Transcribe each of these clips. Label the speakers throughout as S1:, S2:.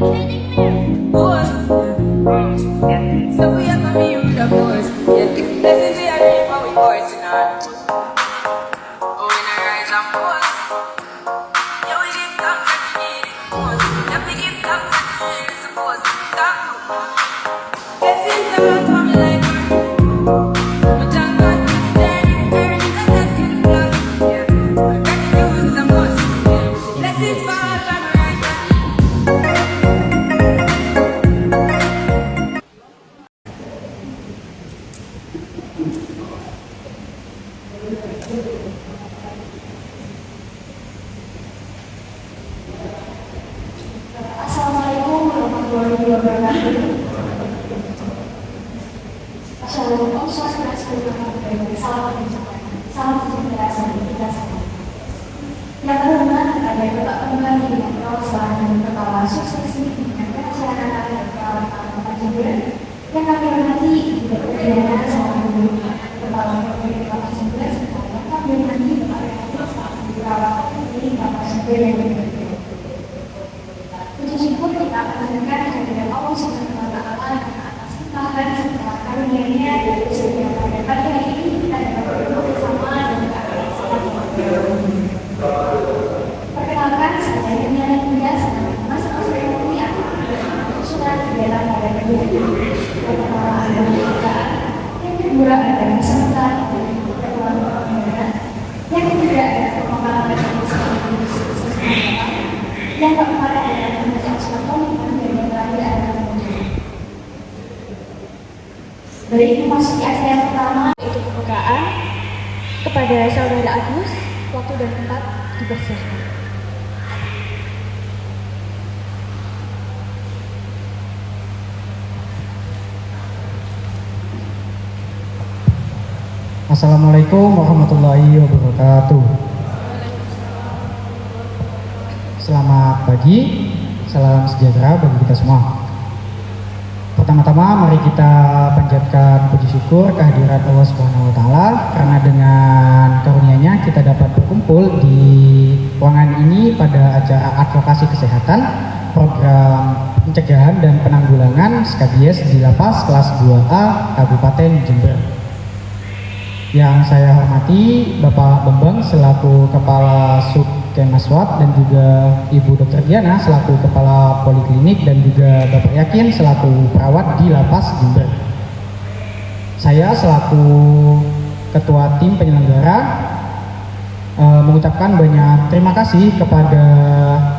S1: Boss. So we have to be with the boss. Yeah. This is the dream how we boys in our. Oh, when I rise and boss. Yeah, we give thanks and we need it, boss. Yeah, we give thanks and we need it, boss. Thank you. Blessings are for me like but thank God for the journey. Everything that has been lost. Yeah. Gratitude is a must. Yeah. Blessings fall from me right now.
S2: Assalamualaikum warahmatullahi wabarakatuh. Shalom, Om Swastiastu, Namo Buddhaya, salam sejahtera bagi kita semua. Yang terhormat kepada Bapak Pembagi dan Perwakilan dan Kepala Suksesi dan Perencanaan dan Perawatan Kota Jember, yang kami hormati Ibu Diana Selamat Kepala Provinsi Kota Jember, serta yang kami hormati Bapak Rektor selaku Perawatan Provinsi Kota Jember yang berbahagia. Puji syukur kita akan mendengar kehadiran Allah Subhanahu wa Ta'ala atas limpahan serta karunia-Nya sehingga pada pagi hari ini kita dapat berdoa bersama dan berdoa Perkenalkan, saya Daniela Muda sedang masuk ekonomi atau surat kegiatan pada pendidikan pertama ada pendidikan, yang kedua ada kesempatan yang ketiga ada pengembangan yang keempat adalah pembacaan surat komitmen dan yang terakhir adalah pengunjung. Baik, memasuki acara yang pertama yaitu pembukaan. Kepada Saudara Agus, waktu dan tempat dipersilakan.
S3: Assalamualaikum warahmatullahi wabarakatuh. Selamat pagi, salam sejahtera bagi kita semua. Pertama-tama mari kita panjatkan puji syukur kehadiran Allah Subhanahu wa Ta'ala karena dengan karunia-Nya kita dapat berkumpul di ruangan ini pada acara advokasi kesehatan program pencegahan dan penanggulangan skabies di Lapas kelas 2A Kabupaten Jember. Yang saya hormati Bapak Bambang selaku Kepala Subkemaswat dan juga Ibu Dr. Diana selaku Kepala Poliklinik dan juga Bapak Yakin selaku perawat di Lapas Jember. Saya selaku Ketua Tim Penyelenggara mengucapkan banyak terima kasih kepada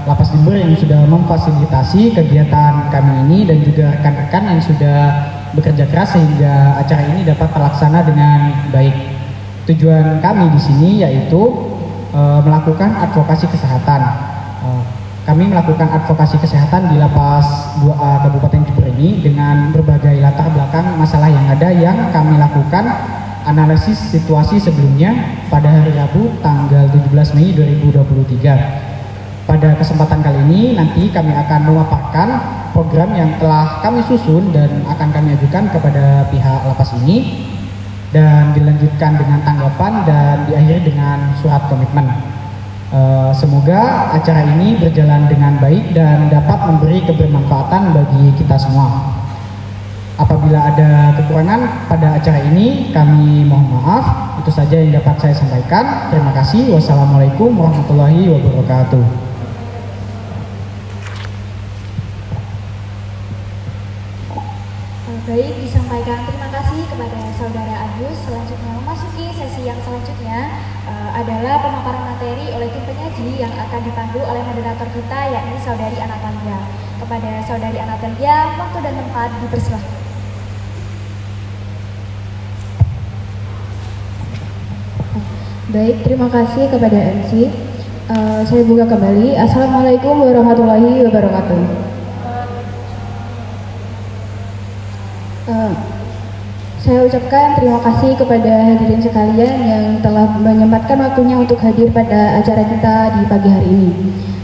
S3: Lapas Jember yang sudah memfasilitasi kegiatan kami ini dan juga rekan-rekan yang sudah bekerja keras sehingga acara ini dapat terlaksana dengan baik. Tujuan kami di sini yaitu melakukan advokasi kesehatan. Kami melakukan advokasi kesehatan di Lapas 2A Kabupaten Jember ini dengan berbagai latar belakang masalah yang ada yang kami lakukan analisis situasi sebelumnya pada hari Rabu tanggal 17 Mei 2023. Pada kesempatan kali ini nanti kami akan memaparkan program yang telah kami susun dan akan kami ajukan kepada pihak lapas ini dan dilanjutkan dengan tanggapan dan diakhiri dengan surat komitmen. Semoga acara ini berjalan dengan baik dan dapat memberi kebermanfaatan bagi kita semua. Apabila ada kekurangan pada acara ini, kami mohon maaf. Itu saja yang dapat saya sampaikan. Terima kasih. Wassalamualaikum warahmatullahi wabarakatuh.
S2: Baik, disampaikan terima kasih kepada Saudara Agus. Selanjutnya memasuki sesi yang selanjutnya adalah pemaparan materi oleh tim penyaji yang akan dipandu oleh moderator kita yakni Saudari Anatalia. Kepada Saudari Anatalia, waktu dan tempat dipersilahkan.
S4: Baik, terima kasih kepada MC. Saya buka kembali. Assalamualaikum warahmatullahi wabarakatuh. Saya ucapkan terima kasih kepada hadirin sekalian yang telah menyempatkan waktunya untuk hadir pada acara kita di pagi hari ini.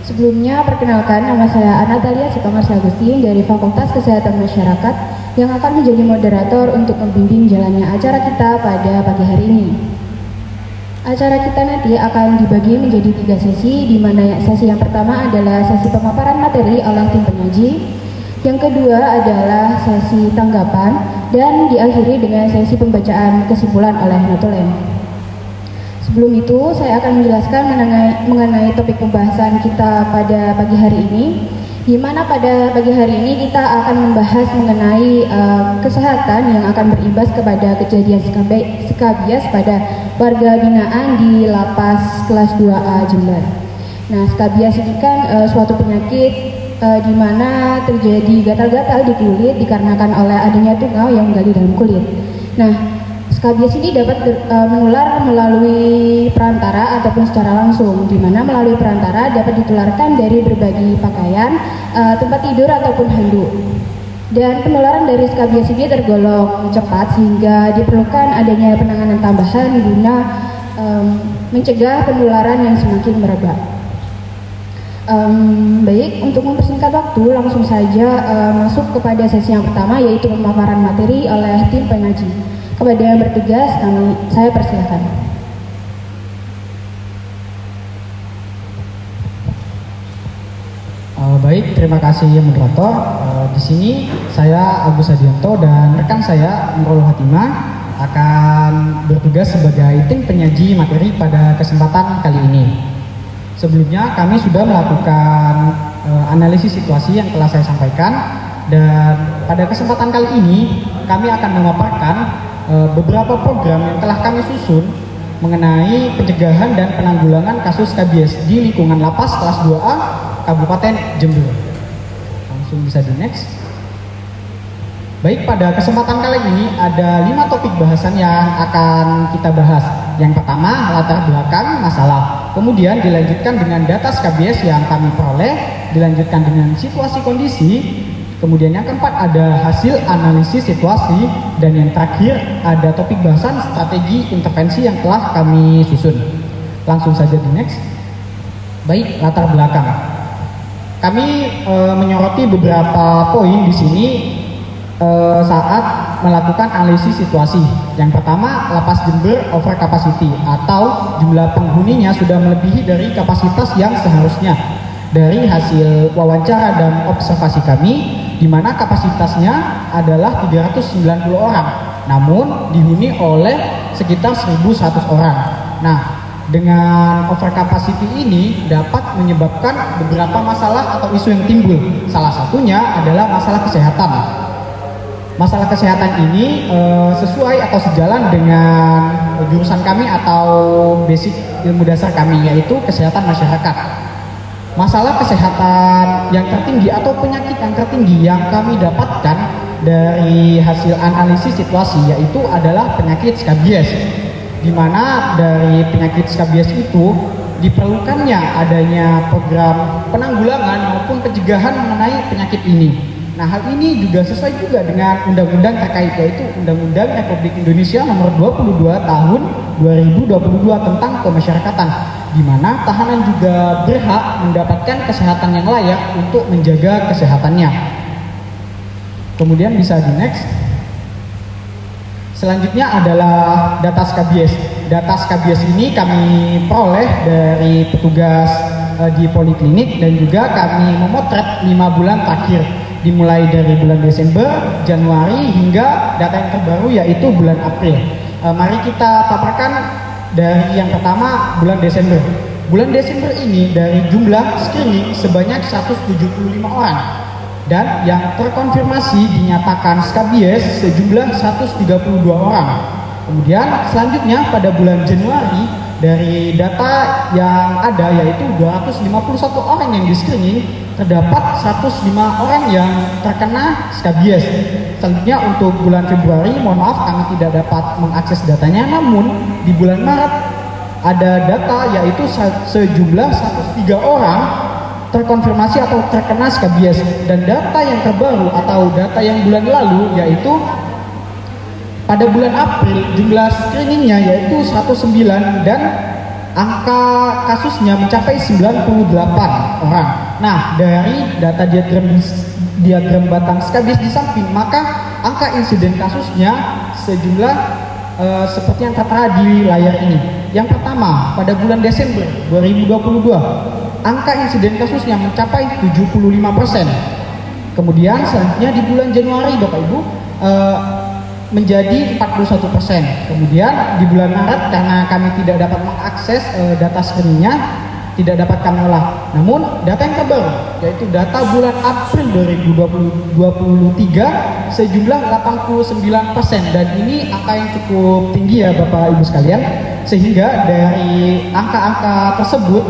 S4: Sebelumnya, perkenalkan nama saya Anatalia Sukamarsi Agustin dari Fakultas Kesehatan Masyarakat yang akan menjadi moderator untuk membimbing jalannya acara kita pada pagi hari ini. Acara kita nanti akan dibagi menjadi 3 sesi, di mana sesi yang pertama adalah sesi pemaparan materi oleh tim penyaji, yang kedua adalah sesi tanggapan, dan diakhiri dengan sesi pembacaan kesimpulan oleh notulen. Sebelum itu, saya akan menjelaskan mengenai topik pembahasan kita pada pagi hari ini, di mana pada pagi hari ini kita akan membahas mengenai kesehatan yang akan berimbas kepada kejadian skabies pada warga binaan di Lapas kelas 2A Jember. Nah, skabies ini kan suatu penyakit di mana terjadi gatal-gatal di kulit dikarenakan oleh adanya tungau yang menggali dalam kulit. Nah, skabies ini dapat menular melalui perantara ataupun secara langsung, di mana melalui perantara dapat ditularkan dari berbagi pakaian, tempat tidur ataupun handuk. Dan penularan dari skabies ini tergolong cepat sehingga diperlukan adanya penanganan tambahan guna mencegah penularan yang semakin merebak. Baik, untuk mempersingkat waktu, langsung saja masuk kepada sesi yang pertama, yaitu pemaparan materi oleh tim pengaji. Kepada yang bertugas, saya persilahkan.
S3: Baik, terima kasih moderator. Di sini saya Agus Adianto dan rekan saya Nurul Hatimah akan bertugas sebagai tim penyaji materi pada kesempatan kali ini. Sebelumnya kami sudah melakukan analisis situasi yang telah saya sampaikan, dan pada kesempatan kali ini kami akan memaparkan beberapa program yang telah kami susun mengenai pencegahan dan penanggulangan kasus skabies di lingkungan Lapas kelas 2A Kabupaten Jember. Langsung bisa di next. Baik, pada kesempatan kali ini ada 5 topik bahasan yang akan kita bahas. Yang pertama, latar belakang masalah. Kemudian dilanjutkan dengan data skabies yang kami peroleh, dilanjutkan dengan situasi kondisi. Kemudian yang keempat ada hasil analisis situasi, dan yang terakhir ada topik bahasan strategi intervensi yang telah kami susun. Langsung saja di next. Baik, latar belakang. Kami menyoroti beberapa poin di sini saat melakukan analisis situasi. Yang pertama, Lapas Jember over capacity atau jumlah penghuninya sudah melebihi dari kapasitas yang seharusnya. Dari hasil wawancara dan observasi kami, di mana kapasitasnya adalah 390 orang, namun dihuni oleh sekitar 1.100 orang. Nah, dengan over capacity ini dapat menyebabkan beberapa masalah atau isu yang timbul. Salah satunya adalah masalah kesehatan. Masalah kesehatan ini sesuai atau sejalan dengan jurusan kami atau basic ilmu dasar kami, yaitu kesehatan masyarakat. Masalah kesehatan yang tertinggi atau penyakit yang tertinggi yang kami dapatkan dari hasil analisis situasi yaitu adalah penyakit skabies, di mana dari penyakit skabies itu diperlukannya adanya program penanggulangan maupun pencegahan mengenai penyakit ini. Nah, hal ini juga sesuai juga dengan undang-undang terkait, yaitu Undang-Undang Republik Indonesia Nomor 22 Tahun 2022 tentang Pemasyarakatan, di mana tahanan juga berhak mendapatkan kesehatan yang layak untuk menjaga kesehatannya. Kemudian bisa di next. Selanjutnya adalah data skabies. Data skabies ini kami peroleh dari petugas di poliklinik, dan juga kami memotret 5 bulan terakhir, dimulai dari bulan Desember, Januari, hingga data yang terbaru yaitu bulan April. Mari kita paparkan dari yang pertama, bulan Desember. Bulan Desember ini dari jumlah screening sebanyak 175 orang, dan yang terkonfirmasi dinyatakan skabies sejumlah 132 orang. Kemudian selanjutnya pada bulan Januari, dari data yang ada yaitu 251 orang yang di screening, terdapat 105 orang yang terkena skabies. Selanjutnya untuk bulan Februari, mohon maaf kami tidak dapat mengakses datanya, namun di bulan Maret ada data yaitu sejumlah 103 orang terkonfirmasi atau terkena skabies, dan data yang terbaru atau data yang bulan lalu yaitu pada bulan April jumlah screeningnya yaitu 109, dan angka kasusnya mencapai 98 orang. Nah, dari data diagram batang skabies di samping, maka angka insiden kasusnya sejumlah seperti yang tertera di layar ini. Yang pertama, pada bulan Desember 2022, angka insiden kasusnya mencapai 75%. Kemudian selanjutnya di bulan Januari, Bapak Ibu, menjadi 41%. Kemudian di bulan Maret, karena kami tidak dapat mengakses data screeningnya, tidak dapat kami olah. Namun data yang terbaru, yaitu data bulan April 2023 sejumlah 89%, dan ini angka yang cukup tinggi ya Bapak Ibu sekalian. Sehingga dari angka-angka tersebut,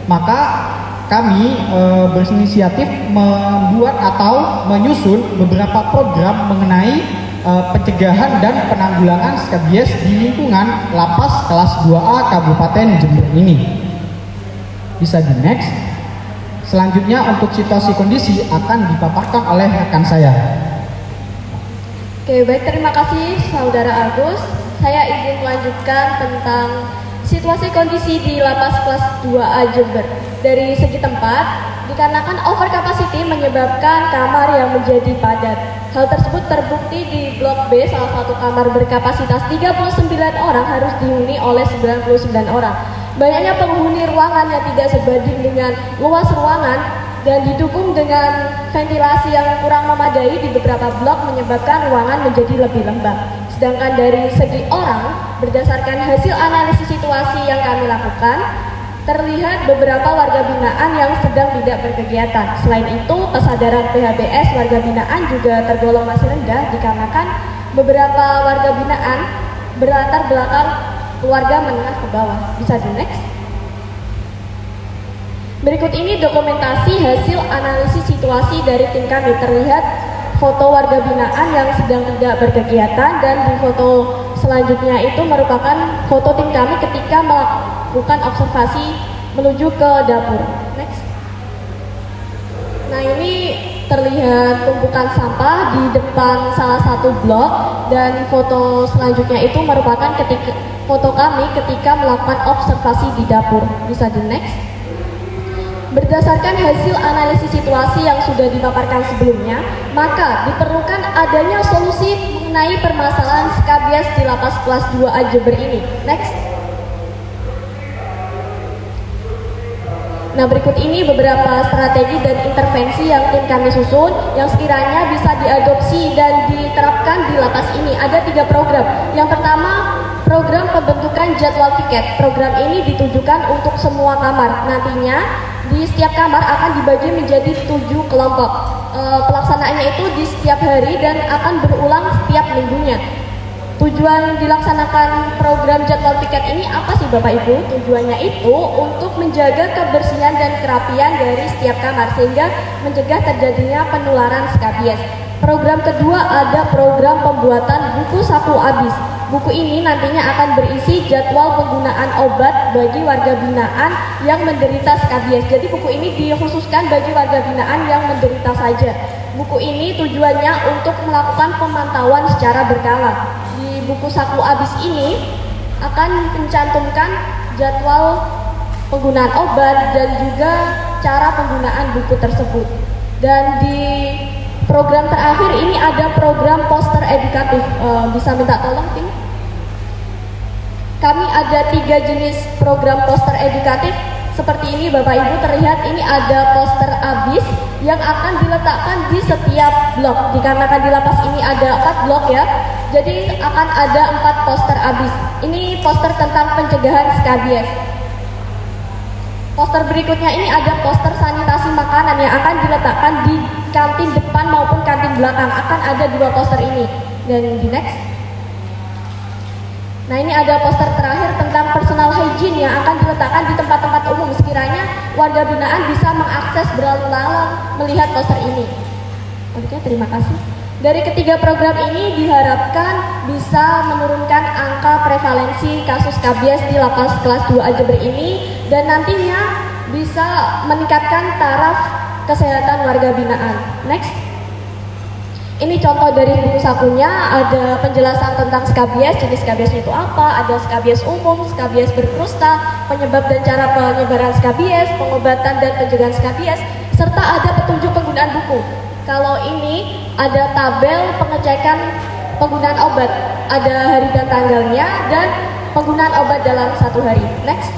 S3: maka kami berinisiatif membuat atau menyusun beberapa program mengenai pencegahan dan penanggulangan skabies di lingkungan lapas kelas 2A Kabupaten Jember ini. Bisa di next. Selanjutnya untuk situasi kondisi akan dipaparkan oleh rekan saya.
S4: Oke, baik, terima kasih Saudara Agus. Saya izin melanjutkan tentang situasi kondisi di lapas kelas 2A Jember. Dari segi tempat, dikarenakan over capacity menyebabkan kamar yang menjadi padat. Hal tersebut terbukti di Blok B, salah satu kamar berkapasitas 39 orang harus dihuni oleh 99 orang. Banyaknya penghuni ruangan yang tidak sebanding dengan luas ruangan dan didukung dengan ventilasi yang kurang memadai di beberapa blok menyebabkan ruangan menjadi lebih lembab. Sedangkan dari segi orang, berdasarkan hasil analisis situasi yang kami lakukan, terlihat beberapa warga binaan yang sedang tidak berkegiatan. Selain itu, kesadaran PHBS warga binaan juga tergolong masih rendah dikarenakan beberapa warga binaan berlatar belakang keluarga menengah ke bawah. Bisa di next. Berikut ini dokumentasi hasil analisis situasi dari tim kami. Terlihat foto warga binaan yang sedang tidak berkegiatan, dan di foto selanjutnya itu merupakan foto tim kami ketika melakukan observasi menuju ke dapur. Next. Nah, ini terlihat tumpukan sampah di depan salah satu blok, dan foto selanjutnya itu merupakan foto kami ketika melakukan observasi di dapur. Bisa di next. Berdasarkan hasil analisis situasi yang sudah dipaparkan sebelumnya, maka diperlukan adanya solusi mengenai permasalahan skabies di lapas kelas 2A Jember ini. Next. Nah, berikut ini beberapa strategi dan intervensi yang tim kami susun yang sekiranya bisa diadopsi dan diterapkan di lapas ini. Ada 3 program. Yang pertama, program pembentukan jadwal piket. Program ini ditujukan untuk semua kamar. Nantinya di setiap kamar akan dibagi menjadi 7 kelompok. Pelaksanaannya itu di setiap hari dan akan berulang setiap minggunya. Tujuan dilaksanakan program jadwal piket ini apa sih Bapak Ibu? Tujuannya itu untuk menjaga kebersihan dan kerapian dari setiap kamar sehingga mencegah terjadinya penularan skabies. Program kedua ada program pembuatan buku saku abis. Buku ini nantinya akan berisi jadwal penggunaan obat bagi warga binaan yang menderita skabies. Jadi buku ini dikhususkan bagi warga binaan yang menderita saja. Buku ini tujuannya untuk melakukan pemantauan secara berkala. Di buku saku abis ini akan mencantumkan jadwal penggunaan obat dan juga cara penggunaan buku tersebut. Dan di program terakhir ini ada program poster edukatif. Bisa minta tolong tim? Kami ada 3 jenis program poster edukatif seperti ini Bapak Ibu. Terlihat ini ada poster abis yang akan diletakkan di setiap blok. Dikarenakan di lapas ini ada 4 blok ya, jadi akan ada 4 poster abis. Ini poster tentang pencegahan skabies. Poster berikutnya ini ada poster sanitasi makanan yang akan diletakkan di kantin depan maupun kantin belakang. Akan ada 2 poster ini. Dan di next. Nah, ini ada poster terakhir tentang personal hygiene yang akan diletakkan di tempat-tempat umum sekiranya warga binaan bisa mengakses berlalu-lalang melihat poster ini. Oke, terima kasih. Dari ketiga program ini diharapkan bisa menurunkan angka prevalensi kasus skabies di lapas kelas 2A Jember ini dan nantinya bisa meningkatkan taraf kesehatan warga binaan. Next. Ini contoh dari buku sakunya, ada penjelasan tentang skabies, jenis skabies itu apa, ada skabies umum, skabies berkrusta, penyebab dan cara penyebaran skabies, pengobatan dan pencegahan skabies, serta ada petunjuk penggunaan buku. Kalau ini ada tabel pengecekan penggunaan obat, ada hari dan tanggalnya, dan penggunaan obat dalam 1 hari. Next.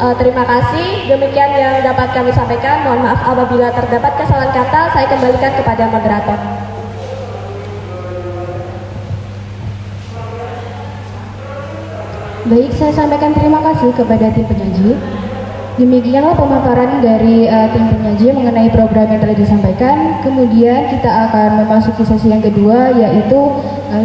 S4: Terima kasih. Demikian yang dapat kami sampaikan. Mohon maaf apabila terdapat kesalahan kata. Saya kembalikan kepada moderator. Baik, saya sampaikan terima kasih kepada tim penyaji. Demikianlah pemaparan dari tim penyaji mengenai program yang telah disampaikan. Kemudian kita akan memasuki sesi yang kedua, yaitu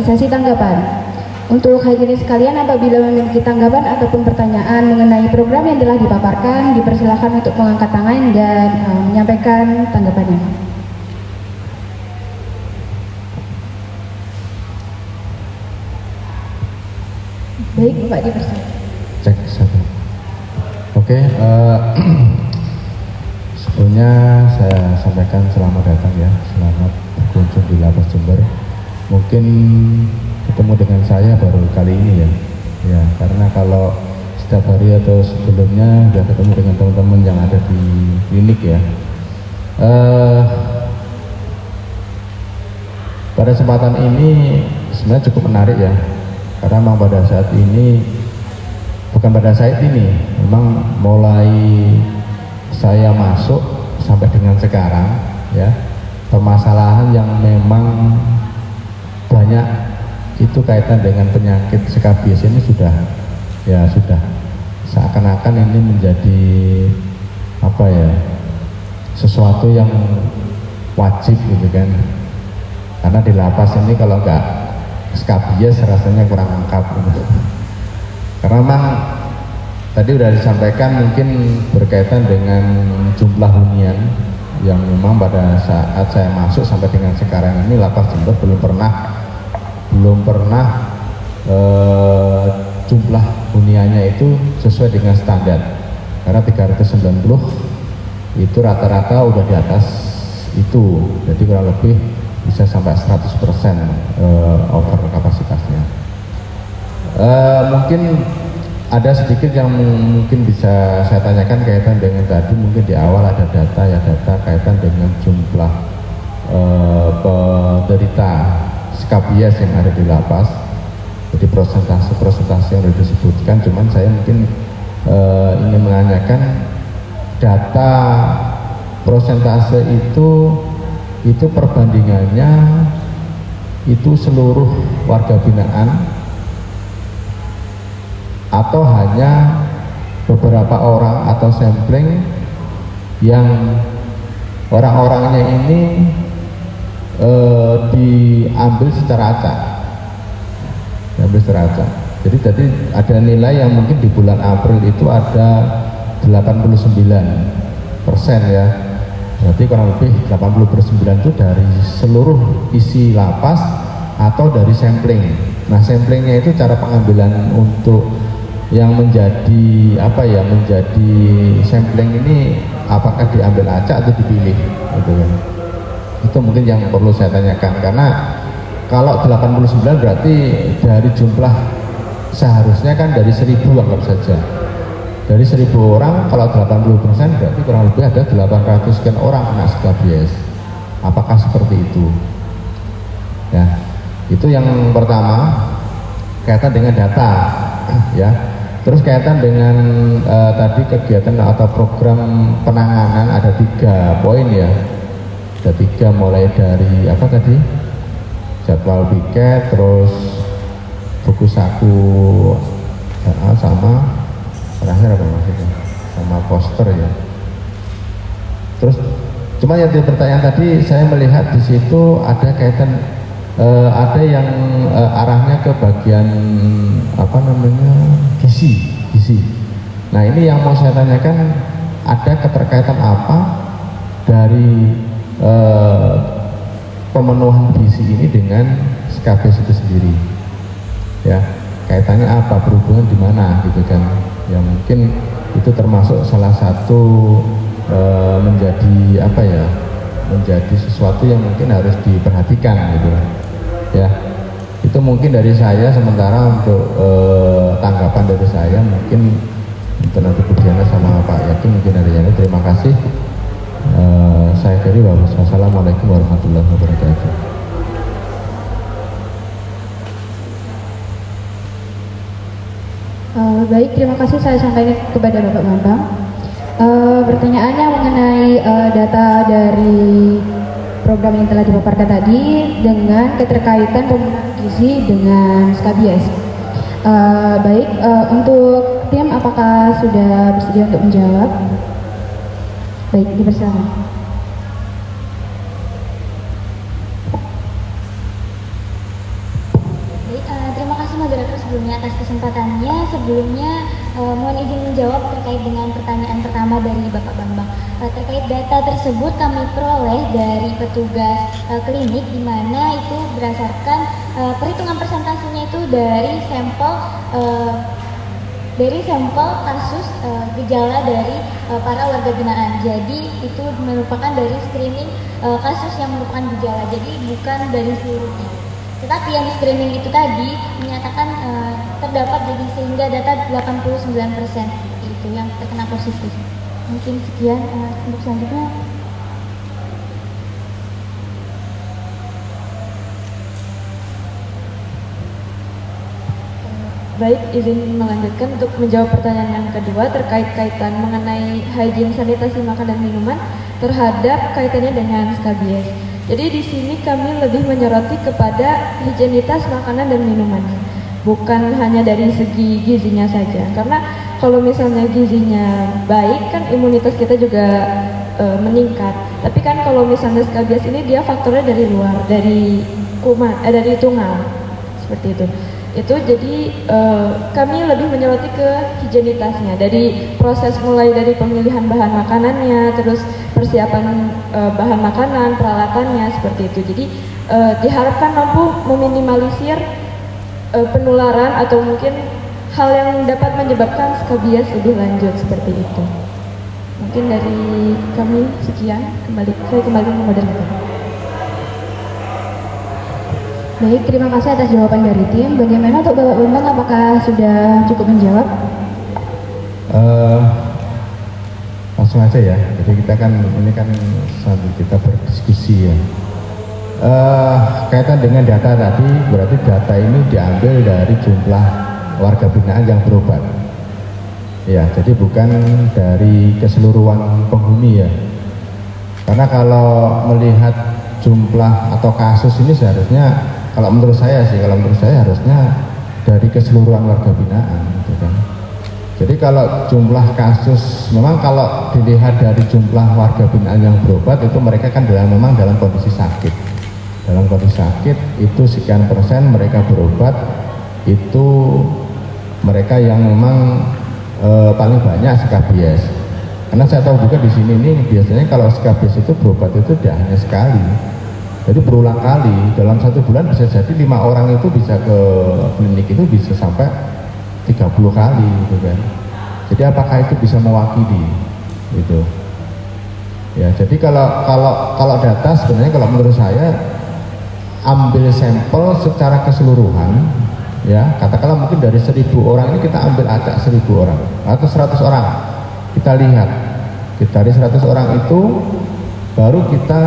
S4: sesi tanggapan. Untuk hadirin sekalian, apabila memiliki tanggapan ataupun pertanyaan mengenai program yang telah dipaparkan, dipersilakan untuk mengangkat tangan dan menyampaikan tanggapannya. Baik, Bapak dipersilakan.
S5: Cek satu. Oke, sebelumnya saya sampaikan selamat datang ya, selamat berkunjung di Lapas Jember. Mungkin ketemu dengan saya baru kali ini ya, karena kalau setiap hari atau sebelumnya sudah ketemu dengan teman-teman yang ada di klinik ya. Pada kesempatan ini sebenarnya cukup menarik ya, karena memang pada saat ini, bukan pada saat ini, memang mulai saya masuk sampai dengan sekarang ya, permasalahan yang memang banyak itu kaitan dengan penyakit skabies ini sudah seakan-akan ini menjadi apa ya, sesuatu yang wajib gitu kan, karena di lapas ini kalau nggak skabies rasanya kurang lengkap gitu. Karena memang tadi sudah disampaikan mungkin berkaitan dengan jumlah hunian yang memang pada saat saya masuk sampai dengan sekarang ini Lapas Jember belum pernah jumlah huniannya itu sesuai dengan standar, karena 390 itu rata-rata udah di atas itu, jadi kurang lebih bisa sampai 100% over kapasitasnya. Mungkin ada sedikit yang mungkin bisa saya tanyakan kaitan dengan tadi, mungkin di awal ada data kaitan dengan jumlah penderita skabies yang ada di lapas. Jadi persentase yang sudah disebutkan, cuman saya mungkin ingin menanyakan data persentase itu perbandingannya itu seluruh warga binaan atau hanya beberapa orang atau sampling yang orang-orangnya ini diambil secara acak. Jadi tadi ada nilai yang mungkin di bulan April itu ada 89% ya. Berarti kurang lebih 89 itu dari seluruh isi lapas atau dari sampling. Nah, samplingnya itu cara pengambilan untuk yang menjadi menjadi sampling ini apakah diambil acak atau dipilih gitu kan. Itu mungkin yang perlu saya tanyakan, karena kalau 89 berarti dari jumlah seharusnya kan dari 1000 anggap saja. Dari 1000 orang kalau 80% berarti kurang lebih ada 800 sekian orang kena skabies. Apakah seperti itu? Ya, itu yang pertama kaitan dengan data ya. Terus kaitan dengan tadi kegiatan atau program penanganan ada 3 poin ya. Ada 3 mulai dari apa tadi? Jadwal piket, terus buku saku sama terakhir apa maksudnya? Sama poster ya. Terus cuma yang di pertanyaan tadi saya melihat di situ ada kaitan ada yang arahnya ke bagian apa namanya gizi. Nah ini yang mau saya tanyakan, ada keterkaitan apa dari pemenuhan gizi ini dengan skabies itu sendiri? Ya, kaitannya apa, berhubungan di mana gitu kan? Ya mungkin itu termasuk salah satu menjadi apa ya? Menjadi sesuatu yang mungkin harus diperhatikan gitu ya. Itu mungkin dari saya, sementara untuk tanggapan dari saya mungkin untuk nanti Bu Diana sama Pak Yakin mungkin dari yang terima kasih. Saya kira wassalamualaikum warahmatullahi wabarakatuh.
S4: Baik, terima kasih saya sampaikan kepada Bapak Bambang. Pertanyaannya mengenai data dari program yang telah dipaparkan tadi dengan keterkaitan pemenuhan gizi dengan Skabies. Baik, untuk tim apakah sudah bersedia untuk menjawab? Baik, dipersilakan.
S2: Terima kasih moderator sebelumnya atas kesempatannya. Sebelumnya mohon izin menjawab terkait dengan pertanyaan pertama dari Bapak Bambang. Terkait data tersebut kami peroleh dari petugas klinik, di mana itu berdasarkan perhitungan persentasenya itu dari sampel kasus gejala dari para warga binaan. Jadi itu merupakan dari screening kasus yang merupakan gejala. Jadi bukan dari seluruhnya. Tetapi yang screening itu tadi menyatakan terdapat jadi sehingga data 89% itu yang terkena positif. Mungkin sekian untuk selanjutnya.
S4: Baik, izin melanjutkan untuk menjawab pertanyaan yang kedua terkait kaitan mengenai hygiene sanitasi makan dan minuman terhadap kaitannya dengan Skabies. Jadi di sini kami lebih menyoroti kepada higienitas makanan dan minuman, bukan hanya dari segi gizinya saja. Karena kalau misalnya gizinya baik kan imunitas kita juga meningkat. Tapi kan kalau misalnya Skabies ini dia faktornya dari luar, dari kuman, dari tungau, seperti itu. Itu jadi kami lebih menyoroti ke higienitasnya, dari proses mulai dari pemilihan bahan makanannya, terus persiapan bahan makanan, peralatannya, seperti itu. Jadi diharapkan mampu meminimalisir penularan atau mungkin hal yang dapat menyebabkan Skabies lebih lanjut, seperti itu. Mungkin dari kami sekian, saya kembali ke moderator. Baik, terima kasih atas jawaban dari tim. Bagaimana untuk Bapak Bambang, apakah sudah cukup menjawab?
S5: Langsung aja ya. Jadi kita kan ini kan sambil kita berdiskusi ya. Kaitan dengan data tadi, berarti data ini diambil dari jumlah warga binaan yang berobat. Ya, jadi bukan dari keseluruhan penghuni ya. Karena kalau melihat jumlah atau kasus ini seharusnya, kalau menurut saya harusnya dari keseluruhan warga binaan, gitu kan. Jadi kalau jumlah kasus, memang kalau dilihat dari jumlah warga binaan yang berobat itu mereka kan memang dalam kondisi sakit. Dalam kondisi sakit itu sekian persen mereka berobat, itu mereka yang memang paling banyak Skabies. Karena saya tahu juga di sini ini biasanya kalau Skabies itu berobat itu tidak hanya sekali. Jadi berulang kali, dalam 1 bulan bisa jadi 5 orang itu bisa ke klinik itu bisa sampai 30 kali gitu kan. Jadi apakah itu bisa mewakili gitu. Ya, jadi kalau data sebenarnya kalau menurut saya ambil sampel secara keseluruhan ya, katakanlah mungkin dari 1000 orang ini kita ambil acak 1000 orang atau 100 orang. Kita lihat dari 100 orang itu baru kita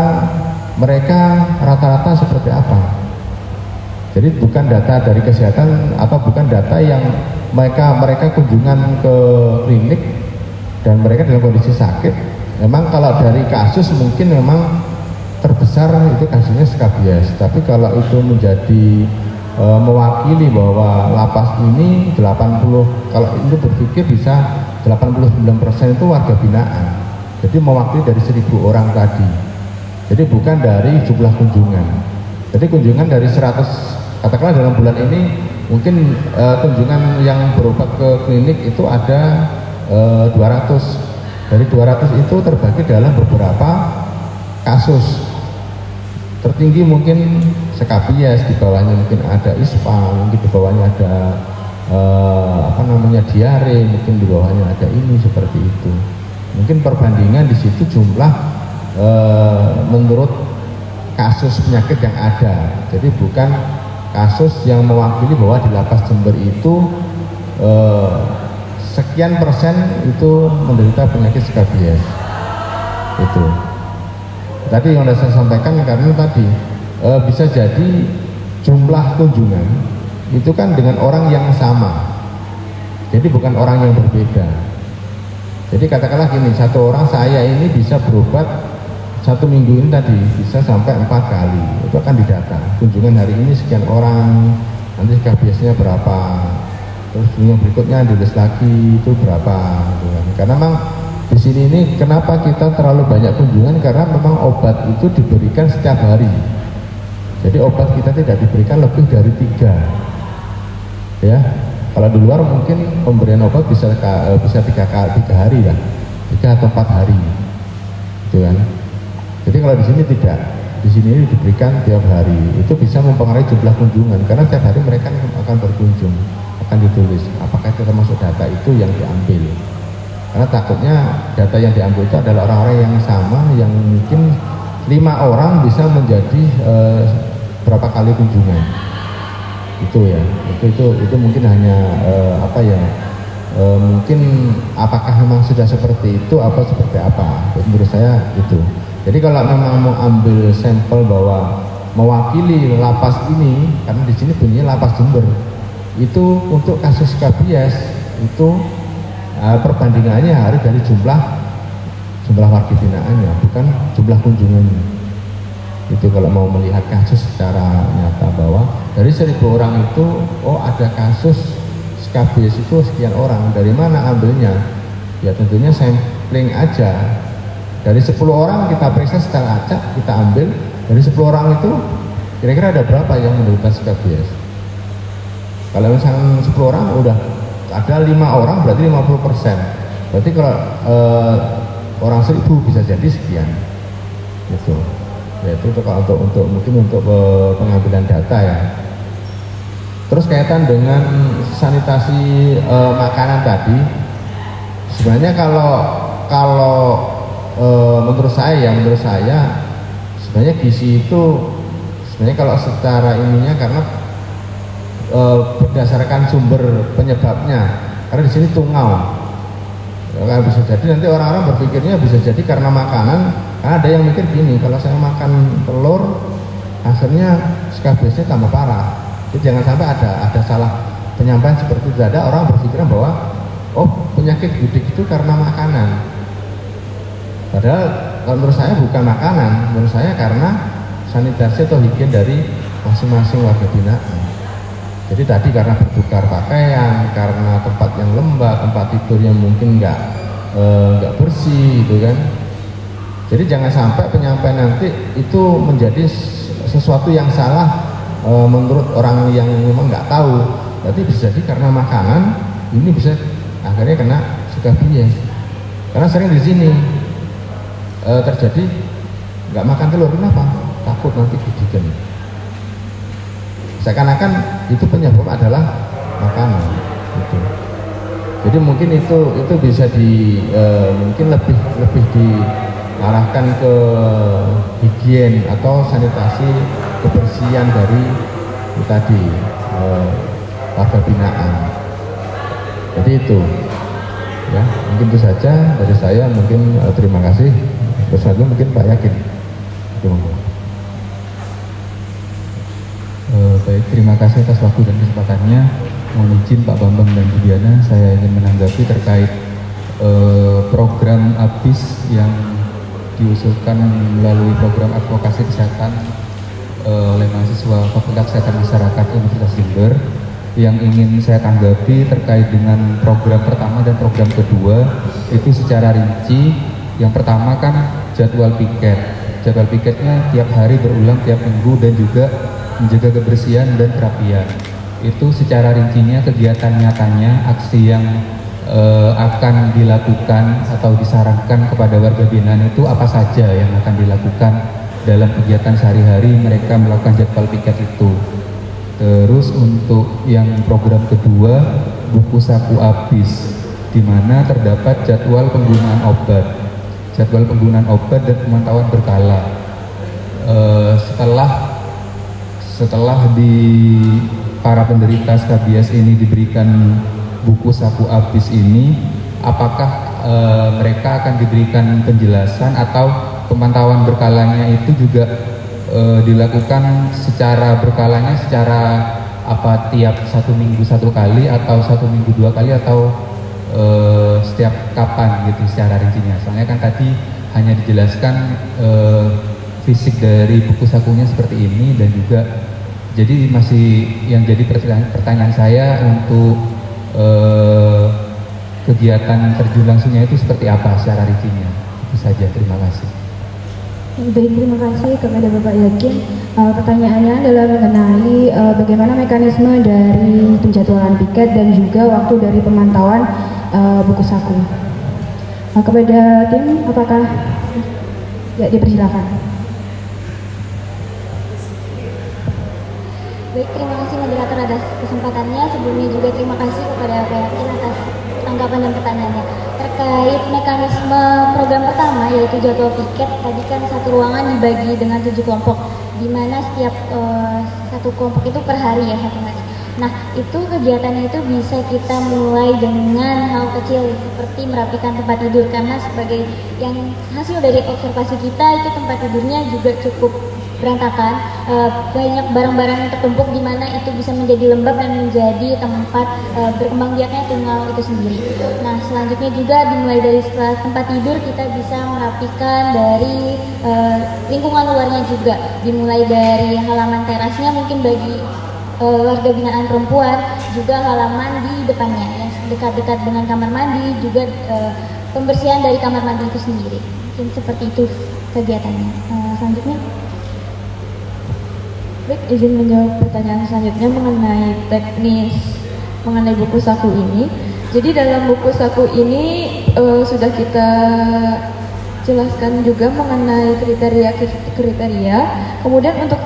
S5: mereka rata-rata seperti apa. Jadi bukan data dari kesehatan atau bukan data yang mereka kunjungan ke klinik dan mereka dalam kondisi sakit. Memang kalau dari kasus mungkin memang terbesar itu kasusnya Skabies. Tapi kalau itu menjadi mewakili bahwa lapas ini 80, kalau itu berpikir bisa 89% itu warga binaan. Jadi mewakili dari 1000 orang tadi. Jadi bukan dari jumlah kunjungan. Jadi kunjungan dari 100, katakanlah dalam bulan ini mungkin kunjungan yang berobat ke klinik itu ada 200. Dari 200 itu terbagi dalam beberapa kasus. Tertinggi mungkin Skabies, di bawahnya mungkin ada ispa, mungkin di bawahnya ada diare, mungkin di bawahnya ada ini, seperti itu. Mungkin perbandingan di situ jumlah menurut kasus penyakit yang ada. Jadi bukan kasus yang mewakili bahwa di lapas Jember itu sekian persen itu menderita penyakit Skabies. Itu tadi yang sudah saya sampaikan, karena tadi bisa jadi jumlah kunjungan itu kan dengan orang yang sama. Jadi bukan orang yang berbeda. Jadi katakanlah gini, satu orang saya ini bisa berobat 1 minggu ini tadi bisa sampai 4 kali, itu akan didata. Kunjungan hari ini sekian orang, nanti biasanya berapa, terus yang berikutnya ditulis lagi itu berapa. Gitu kan. Karena memang di sini ini kenapa kita terlalu banyak kunjungan, karena memang obat itu diberikan setiap hari. Jadi obat kita tidak diberikan lebih dari 3. Ya, kalau di luar mungkin pemberian obat bisa 3 hari lah, 3 atau 4 hari, gitu kan. Jadi kalau di sini tidak, di sini diberikan tiap hari, itu bisa mempengaruhi jumlah kunjungan, karena setiap hari mereka akan berkunjung, akan ditulis apakah itu termasuk data itu yang diambil. Karena takutnya data yang diambil itu adalah orang-orang yang sama, yang mungkin 5 orang bisa menjadi berapa kali kunjungan. Itu ya, itu mungkin hanya mungkin apakah memang sudah seperti itu atau seperti apa. Menurut saya itu. Jadi kalau memang mau ambil sampel bahwa mewakili lapas ini, karena di sini bunyinya lapas Jember, itu untuk kasus Kabies itu perbandingannya harus dari jumlah warga binaannya, bukan jumlah kunjungannya. Itu kalau mau melihat kasus secara nyata bahwa dari 1.000 orang itu, oh ada kasus Kabies itu sekian orang, dari mana ambilnya? Ya tentunya sampling aja. Dari 10 orang kita periksa secara acak, kita ambil dari 10 orang itu kira-kira ada berapa yang menderita Kabies? Kalau misalnya 10 orang udah ada 5 orang berarti 50%. Berarti kalau orang 1.000 bisa jadi sekian. Gitu. Ya itu untuk mungkin untuk pengambilan data ya. Terus kaitan dengan sanitasi makanan tadi, sebenarnya kalau menurut saya sebenarnya gizi itu sebenarnya kalau secara ininya karena berdasarkan sumber penyebabnya, karena di sini tungau. Ya, bisa jadi nanti orang-orang berpikirnya bisa jadi karena makanan, karena ada yang mikir gini, kalau saya makan telur hasilnya skabiesnya tambah parah. Jadi jangan sampai ada salah penyampaian seperti itu. Ada orang berpikiran bahwa oh penyakit gudik itu karena makanan. Padahal menurut saya bukan makanan, menurut saya karena sanitasi atau higien dari masing-masing warga binaan. Jadi tadi karena bertukar pakaian, karena tempat yang lembab, tempat tidur yang mungkin nggak bersih, gitu kan. Jadi jangan sampai penyampaian nanti itu menjadi sesuatu yang salah menurut orang yang memang nggak tahu. Berarti bisa jadi karena makanan ini bisa akhirnya kena Kabies. Karena sering di sini terjadi nggak makan telur, kenapa? Takut nanti gigikan. Seakan-akan itu penyebab adalah makanan. Gitu. Jadi mungkin itu bisa mungkin lebih diarahkan ke higien atau sanitasi kebersihan dari tadi warga binaan. Jadi itu ya, mungkin itu saja dari saya. Mungkin terima kasih. Terus lagi mungkin Pak Yakin.
S6: Baik, terima kasih atas waktu dan kesempatannya. Mohon izin Pak Bambang dan Bu Diana, saya ingin menanggapi terkait program ABIS yang diusulkan melalui program advokasi kesehatan oleh mahasiswa Fakultas Kesehatan Masyarakat Universitas Jember. Yang ingin saya tanggapi terkait dengan program pertama dan program kedua itu secara rinci. Yang pertama kan jadwal piket. Jadwal piketnya tiap hari berulang tiap minggu dan juga menjaga kebersihan dan kerapian. Itu secara rincinya kegiatan nyatanya, aksi yang akan dilakukan atau disarankan kepada warga binaan itu apa saja yang akan dilakukan dalam kegiatan sehari-hari mereka melakukan jadwal piket itu. Terus untuk yang program kedua, buku saku ABIS, di mana terdapat jadwal penggunaan obat dan pemantauan berkala. Setelah di para penderita Kabies ini diberikan buku saku ABIS ini, apakah mereka akan diberikan penjelasan atau pemantauan berkalanya itu juga dilakukan secara berkalanya secara apa tiap 1 minggu 1 kali atau 1 minggu 2 kali atau setiap kapan gitu secara rincinya. Soalnya kan tadi hanya dijelaskan fisik dari buku sakunya seperti ini, dan juga jadi masih yang jadi pertanyaan saya untuk kegiatan terjun langsungnya itu seperti apa secara rincinya. Itu saja, terima kasih.
S4: Baik, terima kasih kepada Bapak Yakin. Pertanyaannya adalah mengenai bagaimana mekanisme dari penjadwalan piket dan juga waktu dari pemantauan buku saku. Kepada tim, apakah ya, dipersilakan.
S2: Baik, terima kasih moderator atas kesempatannya. Sebelumnya juga terima kasih kepada Pak Yakin atas tanggapan dan pertanyaannya. Terkait mekanisme program pertama yaitu jadwal piket, tadi kan satu ruangan dibagi dengan 7 kelompok, di mana setiap satu kelompok itu per hari ya satu hari. Nah, itu kegiatannya itu bisa kita mulai dengan hal kecil seperti merapikan tempat tidur, karena sebagai yang hasil dari observasi kita itu tempat tidurnya juga cukup berantakan, banyak barang-barang yang tertumpuk di mana itu bisa menjadi lembab dan menjadi tempat berkembang biaknya tunggal itu sendiri. Nah, selanjutnya juga dimulai dari setelah tempat tidur kita bisa merapikan dari lingkungan luarnya juga, dimulai dari halaman terasnya mungkin bagi warga binaan perempuan, juga halaman di depannya yang dekat-dekat dengan kamar mandi, juga pembersihan dari kamar mandi itu sendiri. Mungkin seperti itu kegiatannya. Selanjutnya.
S4: Baik, izin menjawab pertanyaan selanjutnya mengenai teknis mengenai buku saku ini. Jadi dalam buku saku ini sudah kita jelaskan juga mengenai kriteria. Kemudian untuk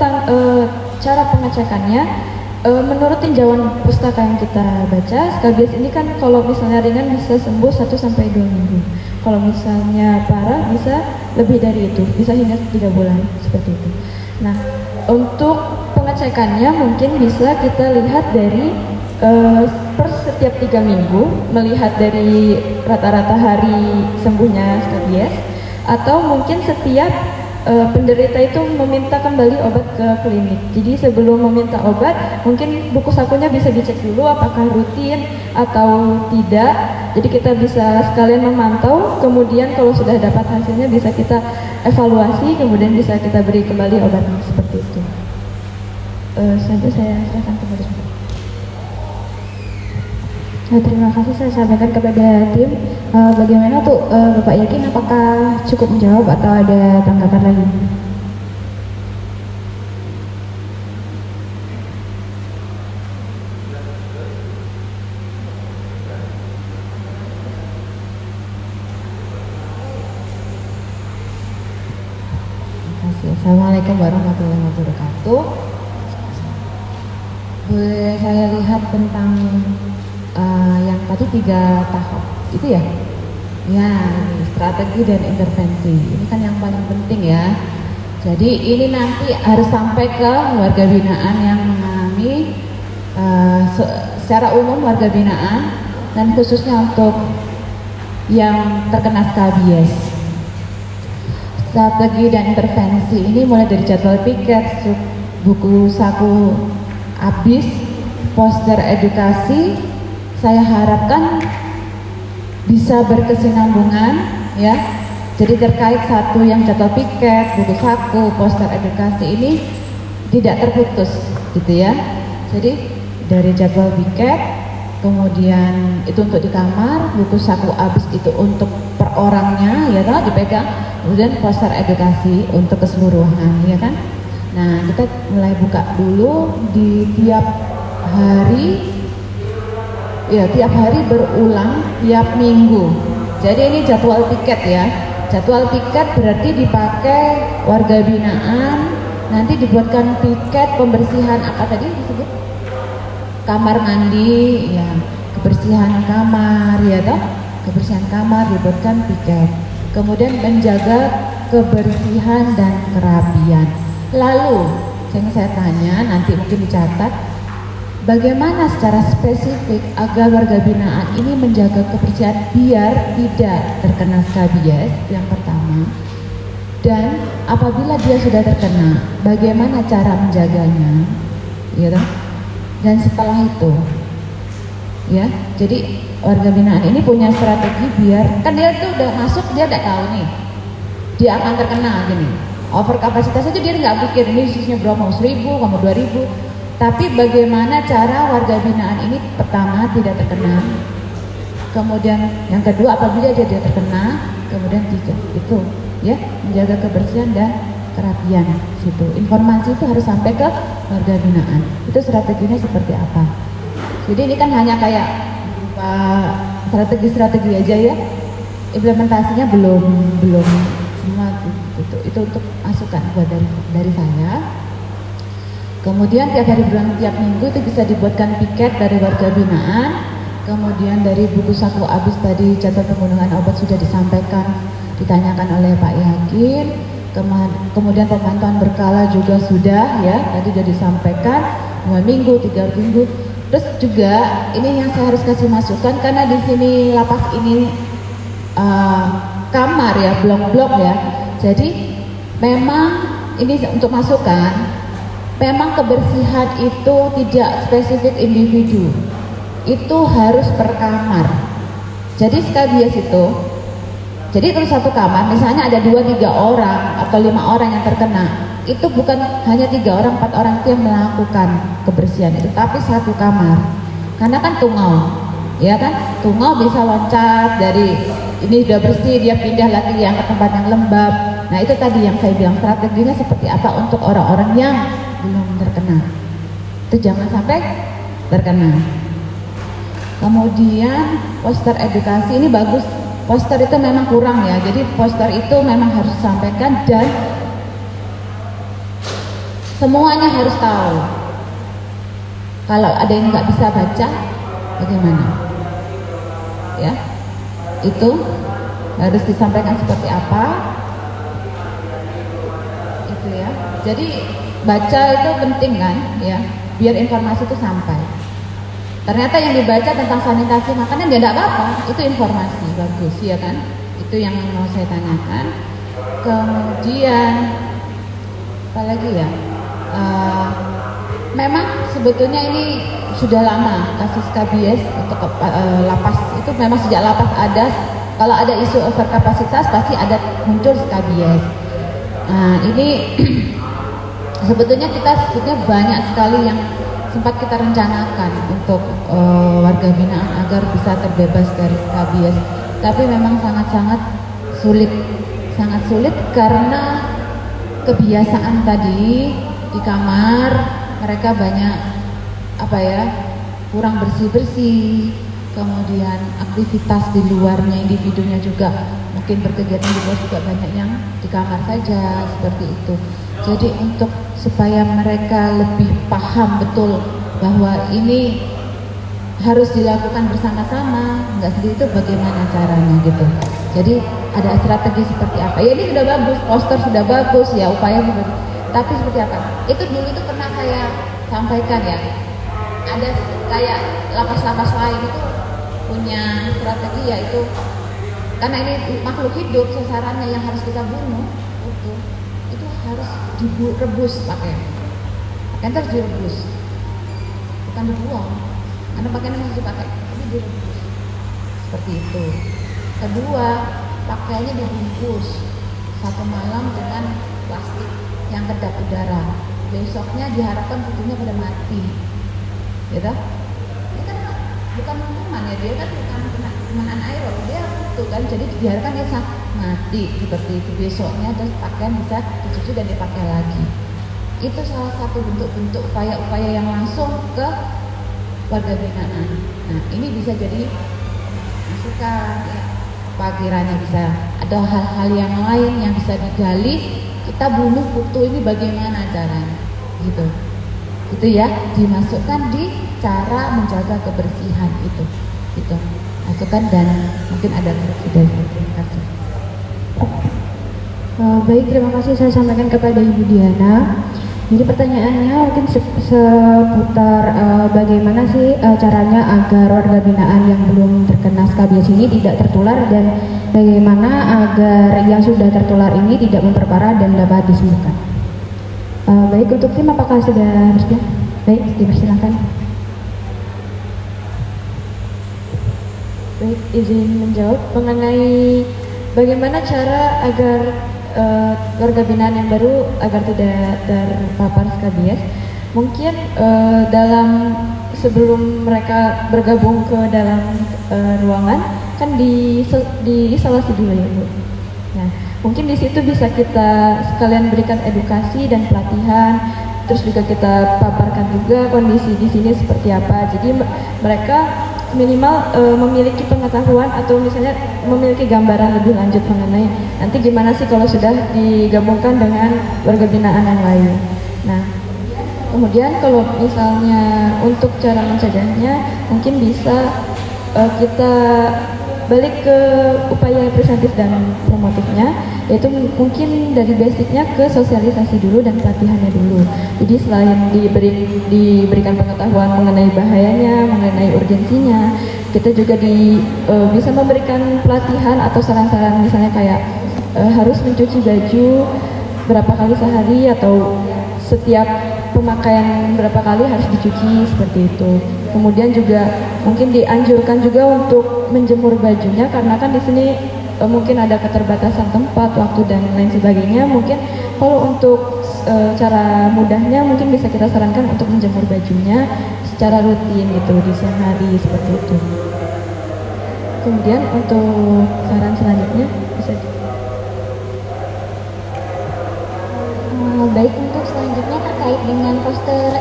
S4: cara pengecekannya, menurut tinjauan pustaka yang kita baca, skabies ini kan kalau misalnya ringan bisa sembuh 1-2 minggu. Kalau misalnya parah bisa lebih dari itu, bisa hingga 3 bulan seperti itu. Nah, untuk pengecekannya mungkin bisa kita lihat dari per setiap 3 minggu, melihat dari rata-rata hari sembuhnya skabies, atau mungkin setiap penderita itu meminta kembali obat ke klinik. Jadi sebelum meminta obat, mungkin buku sakunya bisa dicek dulu apakah rutin atau tidak. Jadi kita bisa sekalian memantau, kemudian kalau sudah dapat hasilnya bisa kita evaluasi, kemudian bisa kita beri kembali obatnya seperti itu. Selanjutnya saya serahkan kepada Bapak. Terima kasih, saya sampaikan kepada tim. Bagaimana tuh Bapak Yakin, apakah cukup menjawab atau ada tanggapan lagi?
S7: Assalamualaikum warahmatullahi wabarakatuh. Boleh saya lihat tentang yang tadi 3 tahap itu ya? Ya, ini strategi dan intervensi. Ini kan yang paling penting ya. Jadi ini nanti harus sampai ke warga binaan yang mengalami secara umum warga binaan, dan khususnya untuk yang terkena skabies. Strategi dan intervensi ini mulai dari jadwal piket, buku saku habis, poster edukasi, saya harapkan bisa berkesinambungan ya. Jadi terkait satu yang jadwal piket, buku saku, poster edukasi ini tidak terputus gitu ya. Jadi dari jadwal piket, kemudian itu untuk di kamar, buku saku habis itu untuk per orangnya ya kan dipegang, kemudian poster edukasi untuk keseluruhan ya kan. Nah, kita mulai buka dulu di tiap hari ya, tiap hari berulang tiap minggu. Jadi ini jadwal piket ya. Jadwal piket berarti dipakai warga binaan, nanti dibuatkan piket pembersihan apa tadi disebut? Kamar mandi ya, kebersihan kamar ya toh. Kebersihan kamar dibuatkan piket, kemudian menjaga kebersihan dan kerapian. Lalu yang saya tanya, nanti mungkin dicatat, bagaimana secara spesifik agar warga binaan ini menjaga kebersihan biar tidak terkena skabies, yang pertama. Dan apabila dia sudah terkena, bagaimana cara menjaganya, ya toh? dan setelah itu, ya. Jadi warga binaan ini punya strategi biar kan dia tuh udah masuk, dia udah tahu nih dia akan terkena gini. Over kapasitas aja dia nggak pikir ini sisanya berapa, mau 1.000, mau 2.000. Tapi bagaimana cara warga binaan ini pertama tidak terkena, kemudian yang kedua apabila dia terkena, kemudian 3 itu ya menjaga kebersihan dan kerapian situ. Informasi itu harus sampai ke warga binaan. Itu strateginya seperti apa? Jadi ini kan hanya kayak strategi-strategi aja ya, implementasinya belum semua gitu. Itu untuk masukan buat dari saya. Kemudian tiap minggu itu bisa dibuatkan piket dari warga binaan. Kemudian dari buku saku abis tadi jadwal penggunaan obat sudah disampaikan, ditanyakan oleh Pak Yakin. Kemudian pemantauan berkala juga sudah ya, tadi sudah disampaikan 2 minggu, 3 minggu. Terus juga ini yang saya harus kasih masukan karena di sini lapas ini kamar ya, blok-blok ya. Jadi memang ini untuk masukan, memang kebersihan itu tidak spesifik individu, itu harus per kamar. Jadi skabies itu, jadi terus satu kamar, misalnya ada 2-3 orang atau 5 orang yang terkena, itu bukan hanya 3 orang, 4 orang itu yang melakukan kebersihan itu, tapi satu kamar. Karena kan tungau, ya kan, tungau bisa loncat dari ini udah bersih, dia pindah lagi yang ke tempat yang lembab. Nah itu tadi yang saya bilang strateginya seperti apa untuk orang-orang yang belum terkena, itu jangan sampai terkena. Kemudian poster edukasi ini bagus. Poster itu memang kurang ya, jadi poster itu memang harus disampaikan dan semuanya harus tahu. Kalau ada yang nggak bisa baca, bagaimana? Ya, itu harus disampaikan seperti apa? Itu ya. Jadi baca itu penting kan, ya, biar informasi itu sampai. Ternyata yang dibaca tentang sanitasi makanan ya tidak apa-apa, itu informasi bagus ya kan, itu yang mau saya tanyakan. Kemudian apa lagi ya, memang sebetulnya ini sudah lama kasus skabies untuk lapas itu memang sejak lapas ada, kalau ada isu overkapasitas pasti ada muncul skabies. Nah ini sebetulnya banyak sekali yang sempat kita rencanakan untuk warga binaan agar bisa terbebas dari skabies, tapi memang sangat sulit karena kebiasaan tadi di kamar mereka banyak kurang bersih, kemudian aktivitas di luarnya individunya juga mungkin berkegiatan di luar juga banyak yang di kamar saja seperti itu. Jadi untuk supaya mereka lebih paham betul bahwa ini harus dilakukan bersama-sama, nggak sendiri, itu bagaimana caranya gitu. Jadi ada strategi seperti apa? Ya ini sudah bagus, poster sudah bagus, ya upaya sudah. Tapi seperti apa? Itu dulu itu pernah saya sampaikan ya. Ada kayak lapas-lapas lain itu punya strategi, yaitu karena ini makhluk hidup, sasarannya yang harus kita bunuh itu harus direbus pakai terus direbus, bukan dibuang, karena pakaiannya masih dipakai, tapi direbus seperti itu. Kedua, pakaiannya dibungkus 1 malam dengan plastik yang kedap udara, besoknya diharapkan kutunya pada mati, gitu. Ini kan bukan hukuman ya, dia kan bukan kena anaerob, dia kutu kan, jadi diharapkan dia mati seperti itu. Besoknya terus pakaian bisa dicuci dan dipakai lagi. Itu salah satu bentuk-bentuk upaya-upaya yang langsung ke warga binaan. Nah ini bisa jadi masukan ya, kiranya bisa ada hal-hal yang lain yang bisa digali, kita bunuh kutu ini bagaimana caranya gitu. Itu ya dimasukkan di cara menjaga kebersihan itu gitu, masukan dan mungkin ada koreksi dari saya. Terima kasih.
S4: Baik, terima kasih saya sampaikan kepada Ibu Diana. Jadi pertanyaannya mungkin seputar bagaimana sih caranya agar warga binaan yang belum terkena skabies ini tidak tertular, dan bagaimana agar yang sudah tertular ini tidak memperparah dan dapat disembuhkan. Baik, untuk tim apakah sudah bersedia? Baik, dipersilakan. Baik, izin menjawab mengenai bagaimana cara agar warga binaan yang baru agar tidak terpapar skabies. Mungkin dalam sebelum mereka bergabung ke dalam ruangan kan diisolasi dulu ya Bu. Nah, mungkin di situ bisa kita sekalian berikan edukasi dan pelatihan, terus juga kita paparkan juga kondisi di sini seperti apa. Jadi mereka minimal memiliki pengetahuan atau misalnya memiliki gambaran lebih lanjut mengenai nanti gimana sih kalau sudah digabungkan dengan warga binaan yang lain. Nah, kemudian kalau misalnya untuk cara mencegahnya mungkin bisa kita balik ke upaya preventif dan promotifnya, yaitu mungkin dari basicnya ke sosialisasi dulu dan pelatihannya dulu. Jadi selain diberikan pengetahuan mengenai bahayanya, mengenai urgensinya, kita juga bisa memberikan pelatihan atau saran-saran misalnya kayak harus mencuci baju berapa kali sehari atau setiap pemakaian berapa kali harus dicuci seperti itu. Kemudian juga mungkin dianjurkan juga untuk menjemur bajunya karena kan di sini mungkin ada keterbatasan tempat, waktu dan lain sebagainya. Mungkin kalau untuk cara mudahnya mungkin bisa kita sarankan untuk menjemur bajunya secara rutin gitu di siang hari seperti itu. Kemudian untuk saran selanjutnya bisa
S2: Baik, untuk selanjutnya terkait dengan poster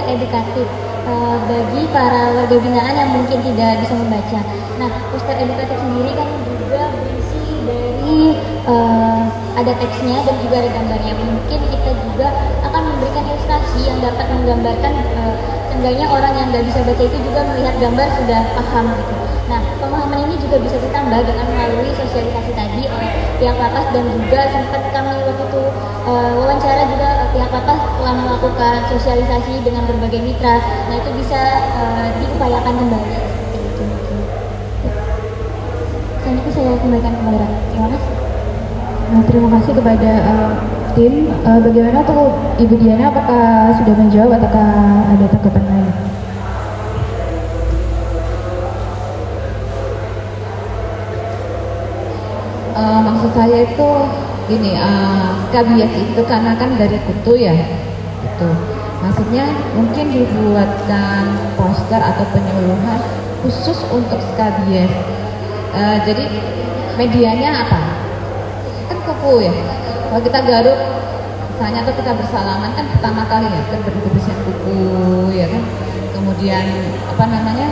S2: edukatif bagi para warga binaan yang mungkin tidak bisa membaca. Nah, poster edukatif sendiri kan juga berisi dari ada teksnya dan juga ada gambarnya. Mungkin kita juga akan memberikan ilustrasi yang dapat menggambarkan seenggaknya orang yang nggak bisa baca itu juga melihat gambar sudah paham gitu. Nah, pemahaman ini juga bisa ditambah dengan melalui sosialisasi tadi oleh pihak lapas dan juga sempat kami waktu itu wawancara juga pihak lapas telah melakukan sosialisasi dengan berbagai mitra. Nah, itu bisa diupayakan kembali seperti itu. Selanjutnya saya kembalikan ke moderator. Terima kasih.
S4: Nah, terima kasih kepada tim. Bagaimana tuh Ibu Diana, apakah sudah menjawab ataukah ada tanggapan lain?
S7: Maksud saya itu gini, skabies itu karena kan dari kutu ya, itu maksudnya mungkin dibuatkan poster atau penyuluhan khusus untuk skabies. Jadi medianya apa? Kan kuku ya. Kalau kita garuk, misalnya atau kita bersalaman kan pertama kali ya kan bersihin kuku ya kan. Kemudian apa namanya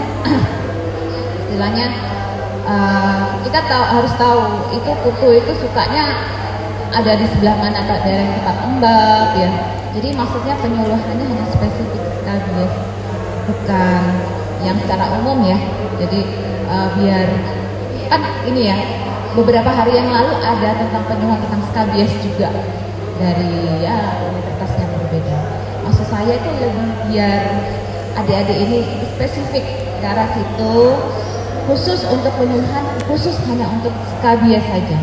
S7: istilahnya kita harus tahu itu kuku itu sukanya ada di sebelah mana, daerah yang tempat lembab ya. Jadi maksudnya penyuluhannya hanya spesifik skabies, bukan yang secara umum ya. Jadi biar kan ini ya, beberapa hari yang lalu ada tentang penyuluhan tentang skabies juga dari ya universitas yang berbeda. Maksud saya itu lebih biar adik-adik ini spesifik ke arah situ, khusus untuk penyuluhan, khusus hanya untuk skabies saja.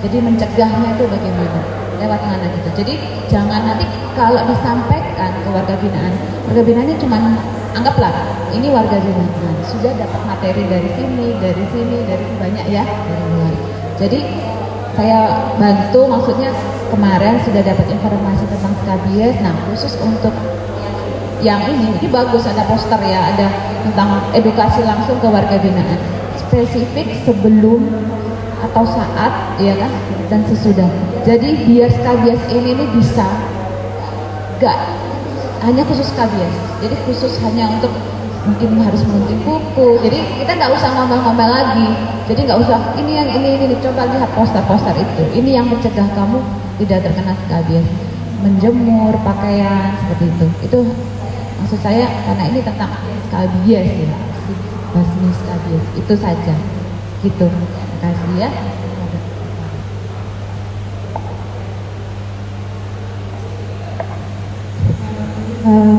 S7: Jadi mencegahnya itu bagaimana, lewat mana gitu. Jadi jangan nanti kalau disampaikan ke warga binaannya cuma anggaplah ini warga binaan sudah dapat materi dari sini banyak ya dari luar. Jadi saya bantu, maksudnya kemarin sudah dapat informasi tentang skabies. Nah, khusus untuk yang ini bagus, ada poster ya, ada tentang edukasi langsung ke warga binaan, spesifik sebelum atau saat ya kan dan sesudah. Jadi biar skabies ini bisa gak hanya khusus skabies, jadi khusus hanya untuk mungkin harus mengunting kuku. Jadi kita nggak usah ngomel-ngomel lagi. Jadi nggak usah ini yang ini coba lihat poster-poster itu. Ini yang mencegah kamu tidak terkena skabies. Menjemur pakaian seperti itu. Itu maksud saya karena ini tentang skabies ya, basmi skabies. Itu saja. Gitu. Terima kasih ya.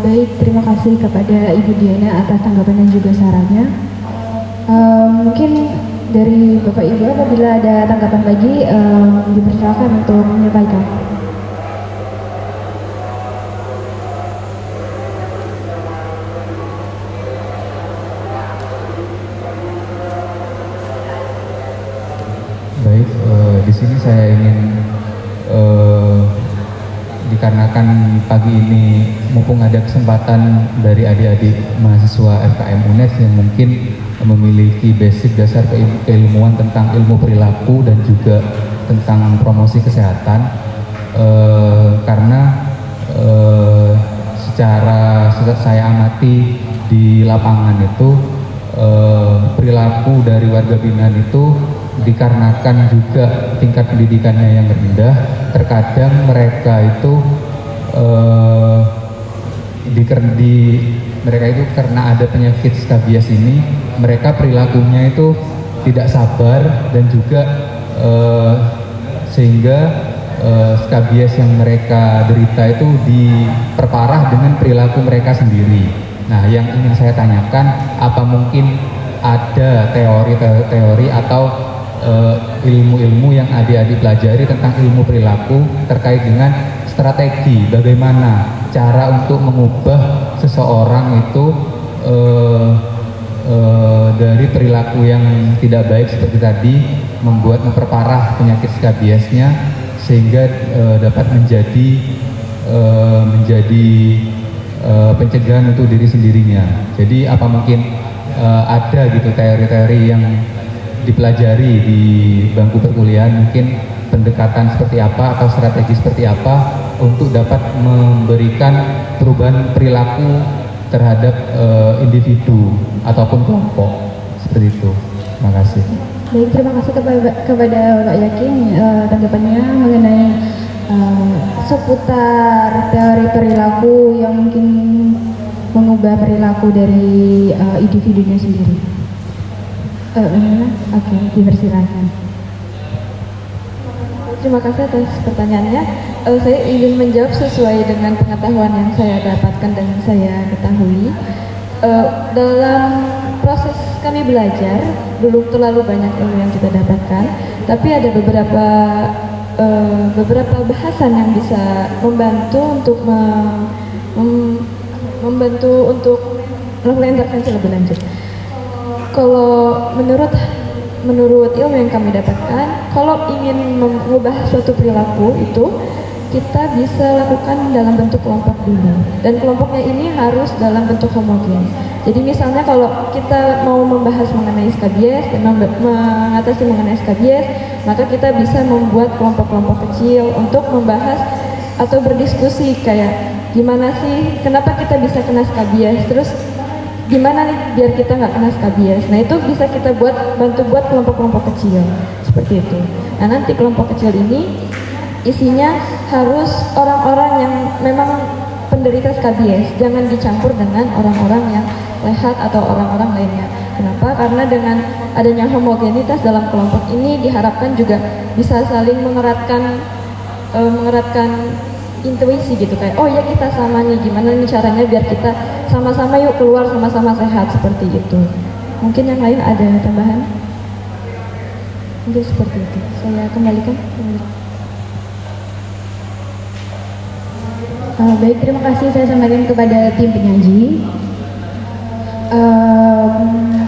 S4: Baik, terima kasih kepada Ibu Diana atas tanggapan dan juga sarannya. Mungkin dari Bapak Ibu apabila ada tanggapan lagi dipersilakan untuk menyampaikan.
S6: pagi ini mumpung ada kesempatan dari adik-adik mahasiswa FKM UNES yang mungkin memiliki basic dasar keilmuan tentang ilmu perilaku dan juga tentang promosi kesehatan, karena secara saya amati di lapangan itu perilaku dari warga binaan itu dikarenakan juga tingkat pendidikannya yang rendah, terkadang mereka itu mereka itu karena ada penyakit skabies ini, mereka perilakunya itu tidak sabar dan juga sehingga skabies yang mereka derita itu diperparah dengan perilaku mereka sendiri. Nah, yang ingin saya tanyakan, apa mungkin ada teori-teori atau ilmu-ilmu yang adik-adik pelajari tentang ilmu perilaku terkait dengan strategi bagaimana cara untuk mengubah seseorang itu dari perilaku yang tidak baik seperti tadi, memperparah penyakit skabiesnya sehingga dapat menjadi pencegahan untuk diri sendirinya. Jadi apa mungkin ada gitu teori-teori yang dipelajari di bangku perkuliahan, mungkin pendekatan seperti apa atau strategi seperti apa untuk dapat memberikan perubahan perilaku terhadap individu ataupun kelompok seperti itu. Terima kasih.
S4: Baik, terima kasih kepada Pak Yakin tanggapannya mengenai seputar teori perilaku yang mungkin mengubah perilaku dari individunya sendiri. Oke, dipersilakan.
S7: Terima kasih atas pertanyaannya. Saya ingin menjawab sesuai dengan pengetahuan yang saya dapatkan dan saya ketahui. Dalam proses kami belajar, belum terlalu banyak ilmu yang kita dapatkan, tapi ada beberapa bahasan yang bisa membantu untuk melakukan intervensi lebih lanjut. Kalau menurut ilmu yang kami dapatkan, kalau ingin mengubah suatu perilaku itu kita bisa lakukan dalam bentuk kelompok dulu, dan kelompoknya ini harus dalam bentuk homogen. Jadi misalnya kalau kita mau membahas mengenai skabies dan mengatasi mengenai skabies, maka kita bisa membuat kelompok-kelompok kecil untuk membahas atau berdiskusi kayak gimana sih, kenapa kita bisa kena skabies, terus gimana nih biar kita nggak kena skabies. Nah, itu bisa kita bantu buat kelompok-kelompok kecil seperti itu. Nah, nanti kelompok kecil ini isinya harus orang-orang yang memang penderita skabies, jangan dicampur dengan orang-orang yang sehat atau orang-orang lainnya. Kenapa? Karena dengan adanya homogenitas dalam kelompok ini diharapkan juga bisa saling mengeratkan intuisi gitu, kayak oh ya kita sama nih, gimana nih caranya biar kita sama-sama yuk keluar sama-sama sehat, seperti itu. Mungkin yang lain ada tambahan? Mungkin seperti itu. Saya kembalikan.
S4: Baik, terima kasih saya sampaikan kepada tim penyaji.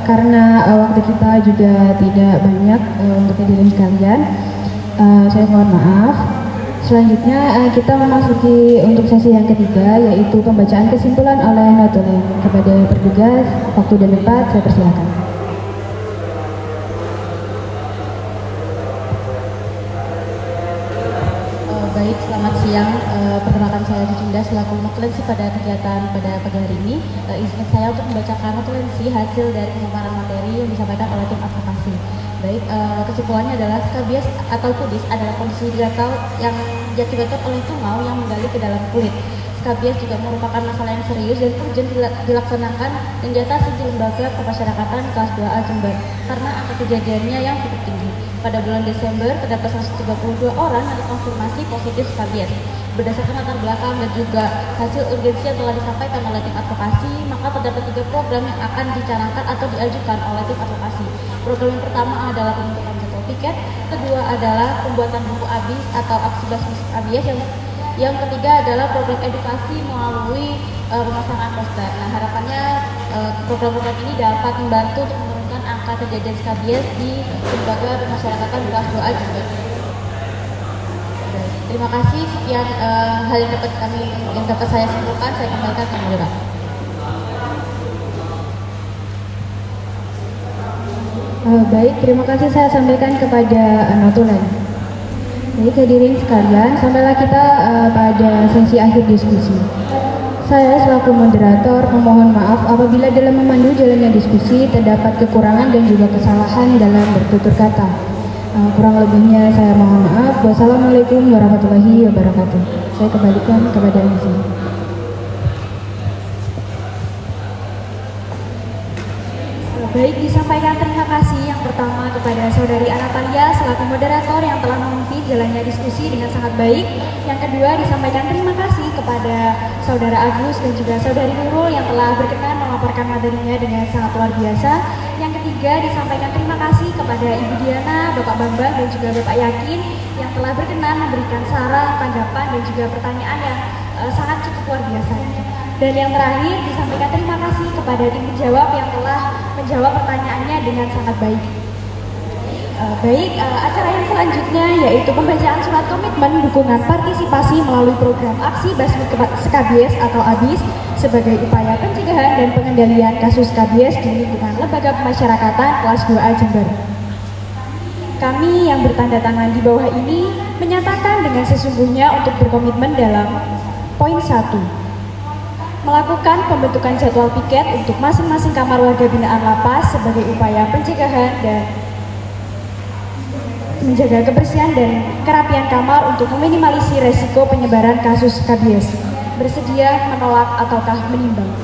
S4: Karena waktu kita juga tidak banyak untuk hadirin sekalian, saya mohon maaf. Selanjutnya kita memasuki untuk sesi yang ketiga, yaitu pembacaan kesimpulan oleh notulen. Kepada petugas waktu dan tempat saya persilakan.
S8: Baik, selamat siang. Perkenalkan saya Dinda selaku notulensi pada kegiatan pada pagi hari ini. Izinkan saya untuk membacakan notulensi hasil dari pemaparan materi yang disampaikan oleh tim advokasi. Baik, kesimpulannya adalah skabies atau kudis adalah kondisi gatal yang diakibatkan oleh tungau yang menggali ke dalam kulit. Skabies juga merupakan masalah yang serius dan urgent dilaksanakan dan diatasi di lembaga pemasyarakatan kelas 2A Jember karena angka kejadiannya yang cukup tinggi. Pada bulan Desember terdapat 132 orang yang terkonfirmasi positif skabies. Berdasarkan latar belakang dan juga hasil urgensi yang telah disampaikan oleh tim advokasi, maka terdapat 3 program yang akan dicanangkan atau diajukan oleh tim advokasi. Program yang pertama adalah pembentukan jadwal piket, kedua adalah pembuatan buku ABIS atau aksi basis ABIS, yang ketiga adalah program edukasi melalui pemasangan poster. Nah, harapannya program-program ini dapat membantu untuk menurunkan angka kejadian skabies di lembaga pemasyarakatan kelas 2A juga. Terima kasih. hal yang dapat saya simpulkan, saya kembalikan ke Pak.
S4: Baik, terima kasih saya sampaikan kepada notulen. Baik, hadirin sekalian, sampailah kita pada sesi akhir diskusi. Saya selaku moderator memohon maaf apabila dalam memandu jalannya diskusi terdapat kekurangan dan juga kesalahan dalam bertutur kata. Kurang lebihnya saya mohon maaf. Wassalamualaikum warahmatullahi wabarakatuh. Saya kembalikan kepada MC.
S2: Baik, disampaikan terima kasih yang pertama kepada Saudari Anatalia selaku moderator yang telah memimpin jalannya diskusi dengan sangat baik. Yang kedua, disampaikan terima kasih kepada Saudara Agus dan juga Saudari Nurul yang telah berkenan melaporkan materinya dengan sangat luar biasa. Yang ketiga, disampaikan terima kasih kepada Ibu Diana, Bapak Bambang dan juga Bapak Yakin yang telah berkenan memberikan saran, tanggapan dan juga pertanyaan yang sangat cukup luar biasa. Dan yang terakhir, disampaikan terima kasih kepada tim penjawab yang telah menjawab pertanyaannya dengan sangat baik. Acara yang selanjutnya yaitu pembacaan surat komitmen dukungan partisipasi melalui program aksi Basmi Skabies atau ABIS sebagai upaya pencegahan dan pengendalian kasus Skabies di lingkungan Lembaga Pemasyarakatan kelas 2A Jember. Kami yang bertanda tangan di bawah ini menyatakan dengan sesungguhnya untuk berkomitmen dalam poin 1. Melakukan pembentukan jadwal piket untuk masing-masing kamar warga binaan lapas sebagai upaya pencegahan dan menjaga kebersihan dan kerapian kamar untuk meminimalisir resiko penyebaran kasus Skabies. Bersedia menolak ataukah menimbang?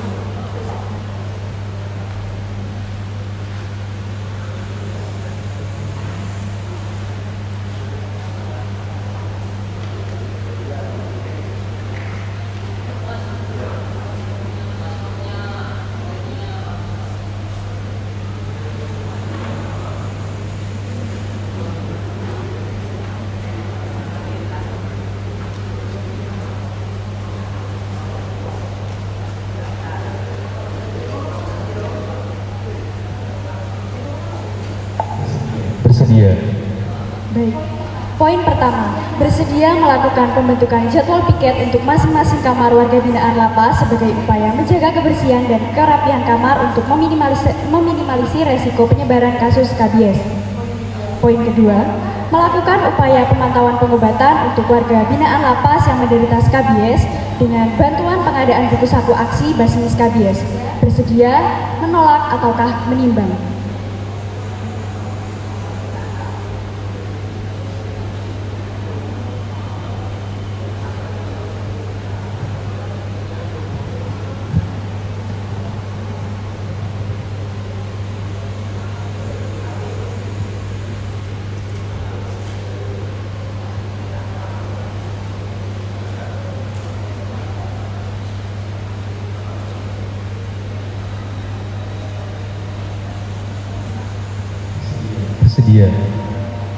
S6: Bersedia.
S2: Baik. Poin pertama, bersedia melakukan pembentukan jadwal piket untuk masing-masing kamar warga binaan lapas sebagai upaya menjaga kebersihan dan kerapian kamar untuk meminimalisir resiko penyebaran kasus Skabies. Poin kedua, melakukan upaya pemantauan pengobatan untuk warga binaan lapas yang menderita Skabies dengan bantuan pengadaan buku saku aksi Basmi Skabies. Bersedia menolak ataukah menimbang?
S6: Bersedia.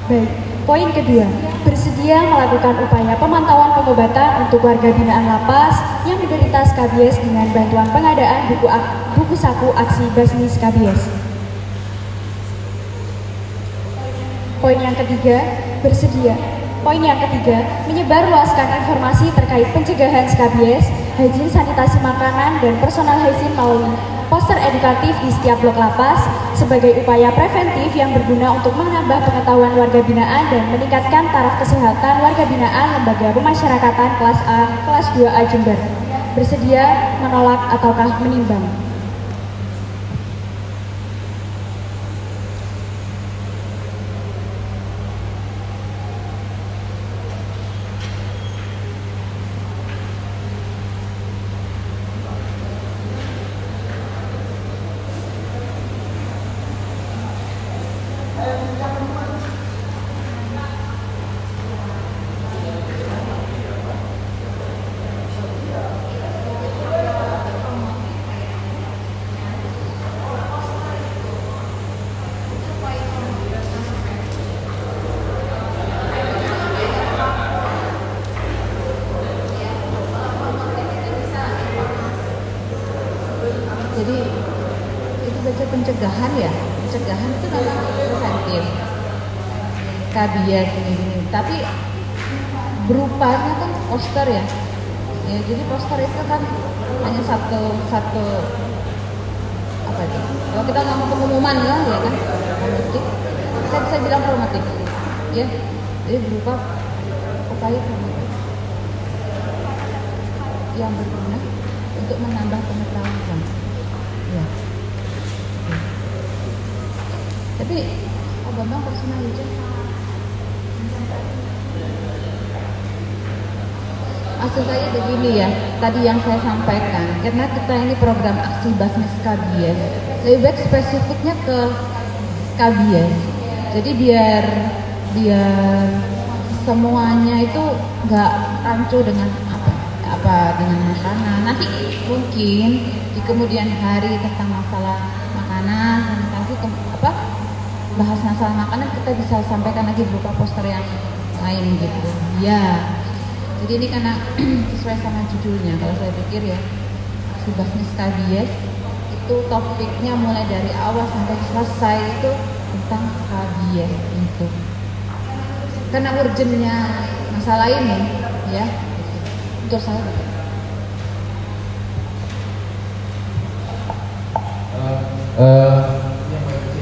S2: Baik, poin kedua, bersedia melakukan upaya pemantauan pengobatan untuk warga binaan lapas yang menderita Skabies dengan bantuan pengadaan buku saku aksi Basmi Skabies. Poin yang ketiga, bersedia. Poin yang ketiga, menyebarluaskan informasi terkait pencegahan Skabies, higien sanitasi makanan, dan personal hygiene melalui poster edukatif di setiap blok lapas sebagai upaya preventif yang berguna untuk menambah pengetahuan warga binaan dan meningkatkan taraf kesehatan warga binaan Lembaga Pemasyarakatan kelas A, kelas 2A Jember. Bersedia menolak ataukah menimbang?
S7: Jadi itu baca pencegahan ya, pencegahan itu memang preventif. Skabies ini, tapi berupanya kan poster ya. Ya, jadi poster itu kan hanya satu apa itu? Kalau kita ngomong pengumuman lah ya kan, politik, kita bisa bilang formatif, ya. Jadi berupa upaya formatif yang berguna untuk menambah pengetahuan. Ya. Tapi Pak Bambang personal aja. Maksud saya begini ya, tadi yang saya sampaikan, karena kita ini program aksi Basmi Skabies, lebih baik spesifiknya ke Skabies. Jadi biar semuanya itu nggak rancu dengan apa dengan makanan. Nanti mungkin di kemudian hari tentang masalah makanan, sanitasi, bahas masalah makanan kita bisa sampaikan lagi berupa poster yang lain gitu. Ya. Jadi ini karena sesuai sama judulnya, kalau saya pikir ya, aksi Basmi Skabies itu topiknya mulai dari awal sampai selesai itu tentang skabies itu. Karena urgennya masalah ini, ya, untuk saya.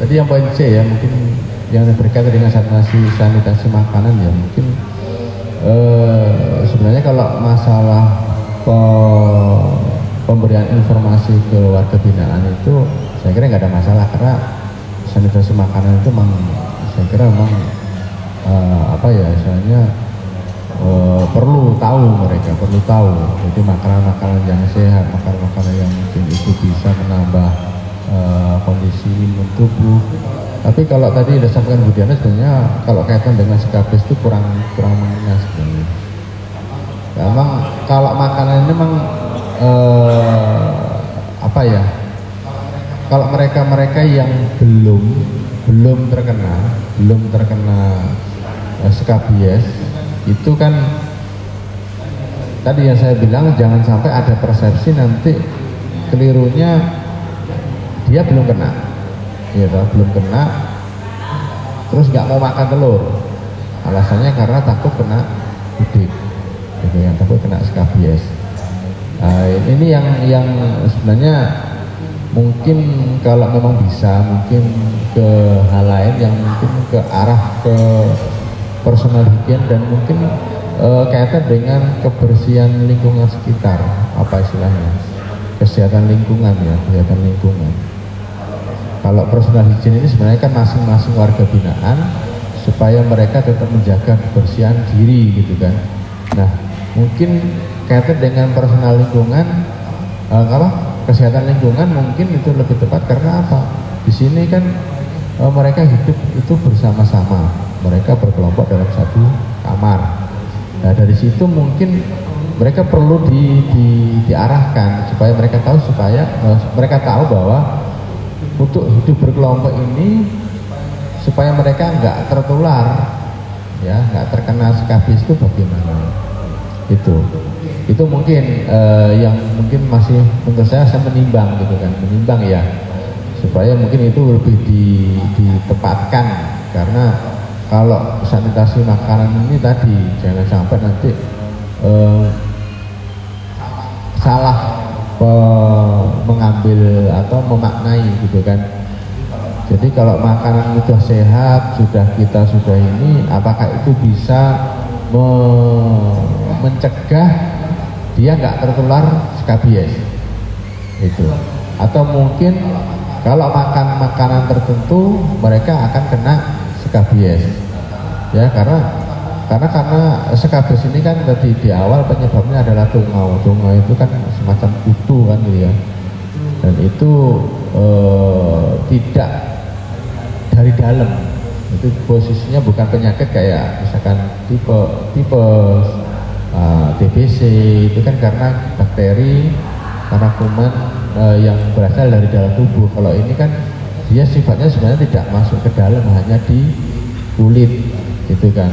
S5: Tadi yang poin C ya, mungkin yang berkaitan dengan sanitasi makanan ya, mungkin sebenarnya kalau masalah pemberian informasi ke warga binaan itu saya kira nggak ada masalah, karena sanitasi makanan itu memang saya kira memang perlu tahu, mereka perlu tahu. Jadi makanan-makanan yang sehat, makanan-makanan yang mungkin itu bisa menambah kondisi imun tubuh. Tapi kalau tadi sudah sampaikan Bu Diana, sebenarnya kalau kaitan dengan skabies itu kurang mengenai sebenarnya. Ya, memang kalau makanan ini memang kalau mereka yang belum terkena skabies itu kan tadi yang saya bilang, jangan sampai ada persepsi nanti kelirunya dia belum kena. Ya, belum kena, terus nggak mau makan telur, alasannya karena takut kena udik, gitu, yang takut kena skabies. Ini yang sebenarnya mungkin kalau memang bisa, mungkin ke hal lain yang mungkin ke arah ke personal hygiene dan mungkin kaitan dengan kebersihan lingkungan sekitar, apa istilahnya, kesehatan lingkungan ya, kesehatan lingkungan. Kalau personal hygiene ini sebenarnya kan masing-masing warga binaan supaya mereka tetap menjaga kebersihan diri gitu kan. Nah, mungkin kaitan dengan personal lingkungan, kesehatan lingkungan mungkin itu lebih tepat karena apa? Di sini kan mereka hidup itu bersama-sama, mereka berkelompok dalam satu kamar. Nah, dari situ mungkin mereka perlu diarahkan supaya mereka tahu bahwa untuk hidup berkelompok ini supaya mereka nggak tertular, ya, nggak terkena skabies itu bagaimana? Itu mungkin yang mungkin masih menurut saya menimbang gitu kan, menimbang ya, supaya mungkin itu lebih ditempatkan, karena kalau sanitasi makanan ini tadi jangan sampai nanti salah mengambil atau memaknai gitu kan. Jadi kalau makanan sudah sehat, kita sudah ini, apakah itu bisa mencegah dia nggak tertular skabies itu? Atau mungkin kalau makan makanan tertentu mereka akan kena skabies, ya, karena skabies ini kan tadi di awal penyebabnya adalah tungau itu kan semacam kutu kan gitu ya, dan itu tidak dari dalam, itu posisinya bukan penyakit kayak misalkan tipe TBC, itu kan karena bakteri, karena kuman yang berasal dari dalam tubuh. Kalau ini kan dia sifatnya sebenarnya tidak masuk ke dalam, hanya di kulit gitu kan.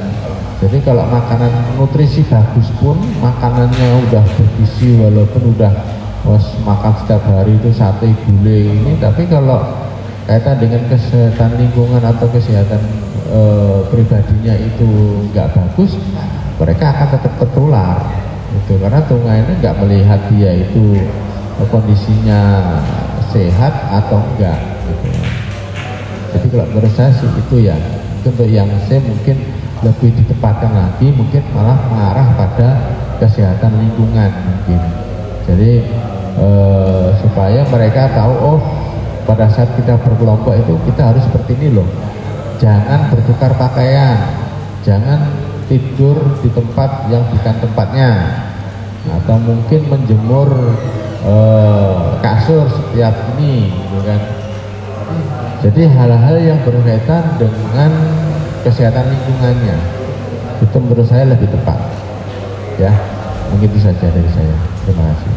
S5: Jadi kalau makanan nutrisi bagus pun, makanannya udah bergizi walaupun udah makan setiap hari itu sate, gulai ini, tapi kalau kaitan dengan kesehatan lingkungan atau kesehatan pribadinya itu nggak bagus, mereka akan tetap tertular. gitu. Karena tunga ini nggak melihat dia itu kondisinya sehat atau enggak gitu. Jadi kalau menurut saya sih itu ya, untuk yang C mungkin lebih ditempatkan lagi, mungkin malah mengarah pada kesehatan lingkungan mungkin. Jadi supaya mereka tahu, oh pada saat kita berkelompok itu kita harus seperti ini loh. Jangan bertukar pakaian, jangan tidur di tempat yang bukan tempatnya, atau mungkin menjemur kasur setiap ini, gitu kan. Jadi hal-hal yang berkaitan dengan kesehatan lingkungannya itu menurut saya lebih tepat. Ya, mungkin itu saja dari saya. Terima kasih.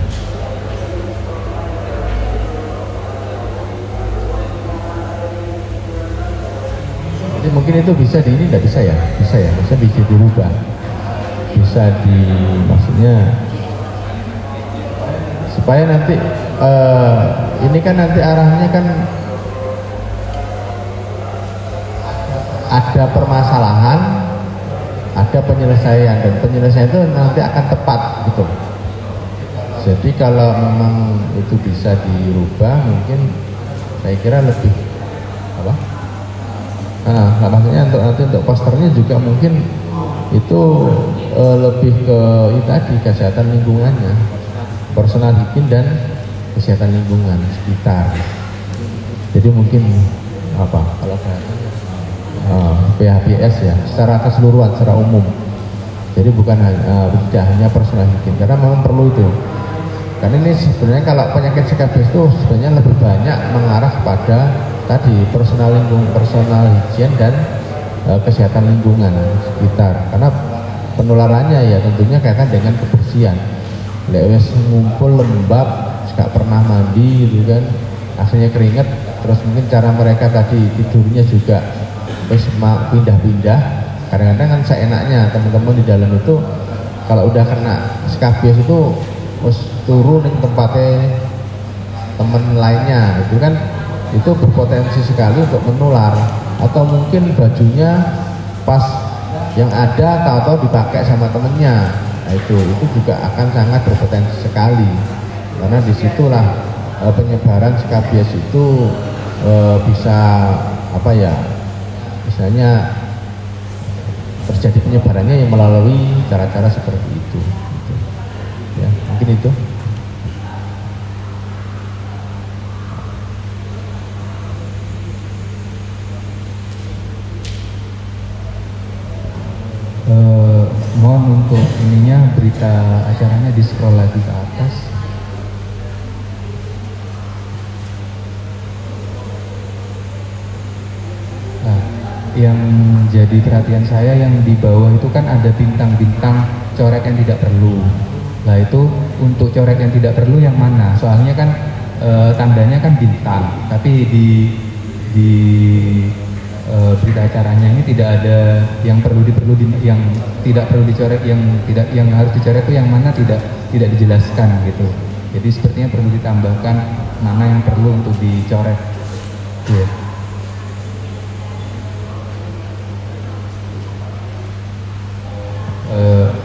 S5: Jadi mungkin itu bisa di ini, nggak bisa ya? Bisa ya, bisa dirubah. Bisa maksudnya supaya nanti ini kan nanti arahnya kan ada permasalahan, ada penyelesaian, dan penyelesaian itu nanti akan tepat gitu. Jadi kalau memang itu bisa dirubah, mungkin saya kira lebih apa? Nah, maksudnya untuk posternya juga mungkin itu lebih ke itu tadi, kesehatan lingkungannya, personal hygiene dan kesehatan lingkungan sekitar. Jadi mungkin apa? Kalau PHBS ya, secara keseluruhan, secara umum. Jadi bukan tidak hanya personal hygiene, karena memang perlu itu. Karena ini sebenarnya kalau penyakit SKBS itu sebenarnya lebih banyak mengarah pada tadi personal hygiene dan kesehatan lingkungan sekitar. Karena penularannya ya tentunya kaitan dengan kebersihan. Lewes ngumpul lembab, nggak pernah mandi gitu kan, akhirnya keringet. Terus mungkin cara mereka tadi tidurnya juga pindah-pindah. Kadang-kadang kan seenaknya teman-teman di dalam itu kalau udah kena SKBS itu turun di tempatnya teman lainnya, itu kan itu berpotensi sekali untuk menular. Atau mungkin bajunya pas yang ada tahu-tahu dipakai sama temennya, nah itu juga akan sangat berpotensi sekali, karena disitulah penyebaran SKBS itu bisa apa ya, misalnya terjadi penyebarannya yang melalui cara-cara seperti itu gitu. Ya mungkin itu.
S6: Mohon untuk ininya, berita acaranya di scroll lagi ke atas. Nah, yang jadi perhatian saya yang di bawah itu kan ada bintang-bintang coret yang tidak perlu. Nah itu untuk coret yang tidak perlu yang mana? Soalnya kan tandanya kan bintang, tapi di berita acaranya ini tidak ada yang yang tidak perlu dicoret, yang harus dicoret itu yang mana tidak dijelaskan gitu. Jadi sepertinya perlu ditambahkan mana yang perlu untuk dicoret. Yeah.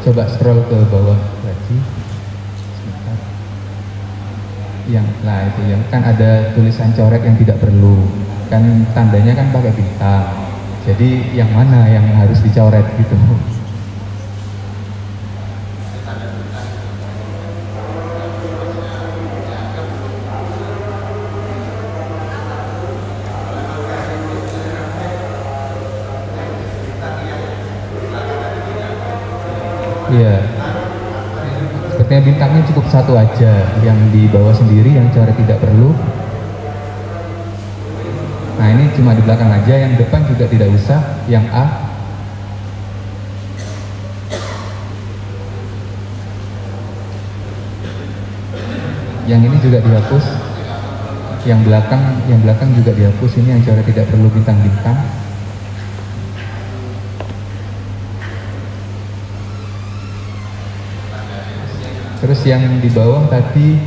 S6: Coba scroll ke bawah lagi. Sebentar. Yang lah itu yang kan ada tulisan coret yang tidak perlu. Kan tandanya kan pakai bintang, jadi yang mana yang harus dicoret gitu. Iya, sepertinya bintangnya cukup satu aja, yang di bawah sendiri yang coret tidak perlu. Nah ini cuma di belakang aja, yang depan juga tidak usah, yang A. Yang ini juga dihapus, yang belakang juga dihapus, ini yang coret tidak perlu bintang-bintang. Terus yang di bawah tadi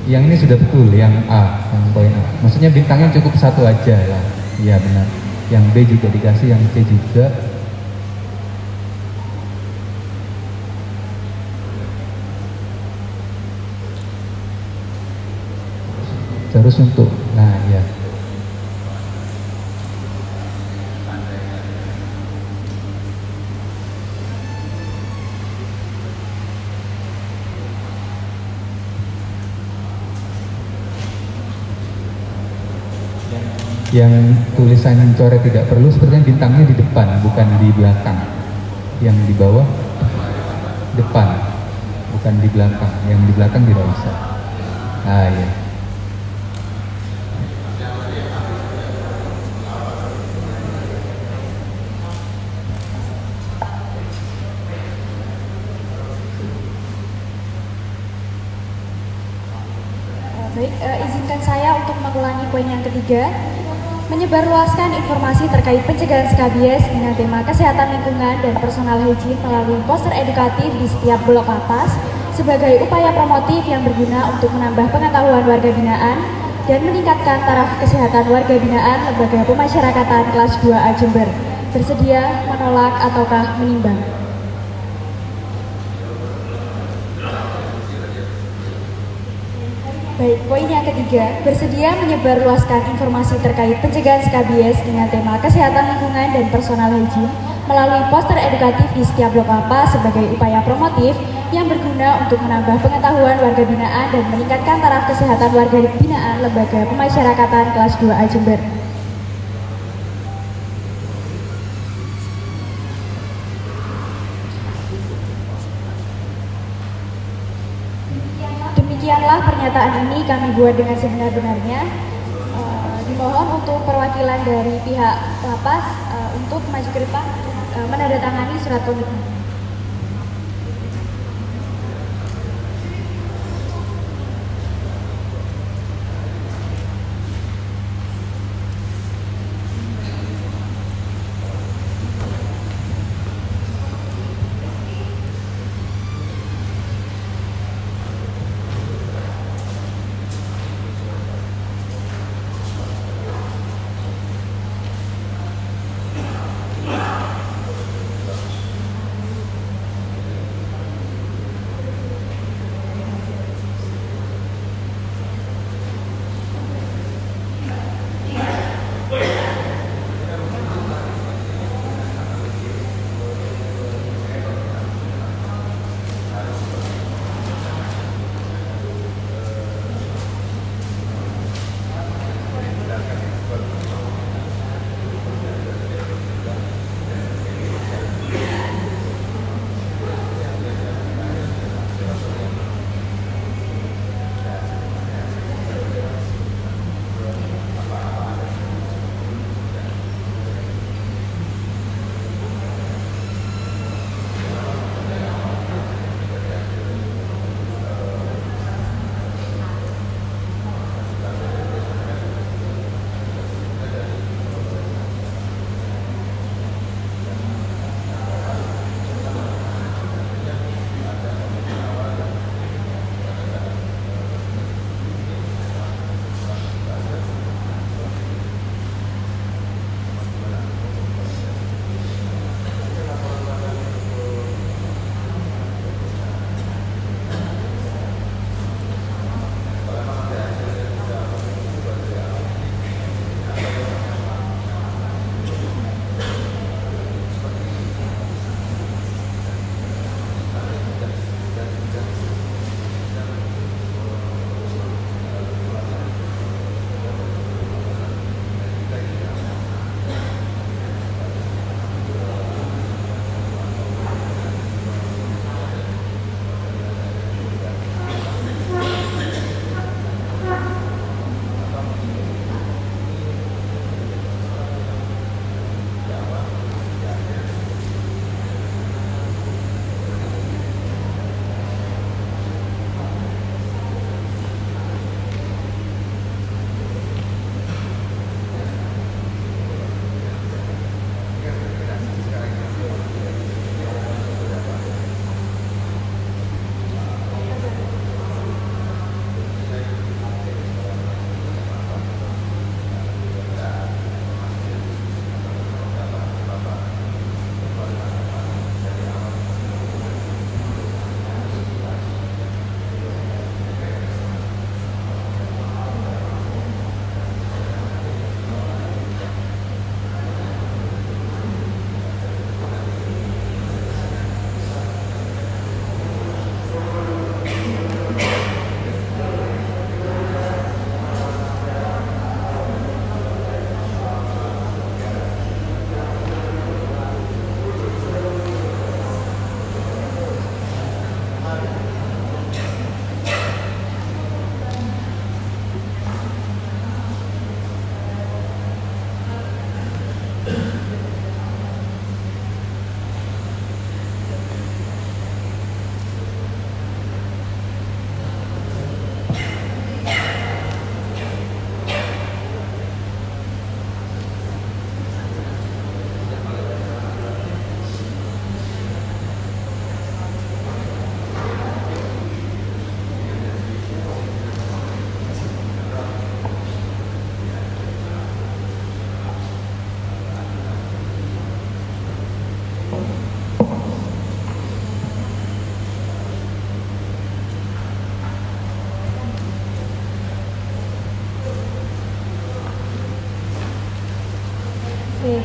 S6: yang ini sudah betul, yang A, yang poin A. Maksudnya bintangnya cukup satu aja lah. Iya benar. Yang B juga dikasih, yang C juga. Terus untuk, nah ya. Yang tulisan coret tidak perlu sepertinya bintangnya di depan, bukan di belakang. Yang di bawah depan, bukan di belakang. Yang di belakang tidak bisa. Ah ya.
S4: Baik, izinkan saya untuk mengulangi poin yang ketiga. Menyebarluaskan informasi terkait pencegahan skabies dengan tema kesehatan lingkungan dan personal hygiene melalui poster edukatif di setiap blok lapas sebagai upaya promotif yang berguna untuk menambah pengetahuan warga binaan dan meningkatkan taraf kesehatan warga binaan Lembaga Pemasyarakatan kelas 2A Jember. Bersedia, menolak, ataukah menimbang? Baik, poin yang ketiga, bersedia menyebarluaskan informasi terkait pencegahan skabies dengan tema kesehatan lingkungan dan personal hygiene melalui poster edukatif di setiap blok lapas sebagai upaya promotif yang berguna untuk menambah pengetahuan warga binaan dan meningkatkan taraf kesehatan warga binaan Lembaga Pemasyarakatan kelas 2A Jember. Demikianlah pernyataan ini kami buat dengan sebenar-benarnya. Dimohon untuk perwakilan dari pihak lapas untuk maju ke depan menandatangani surat komitmen.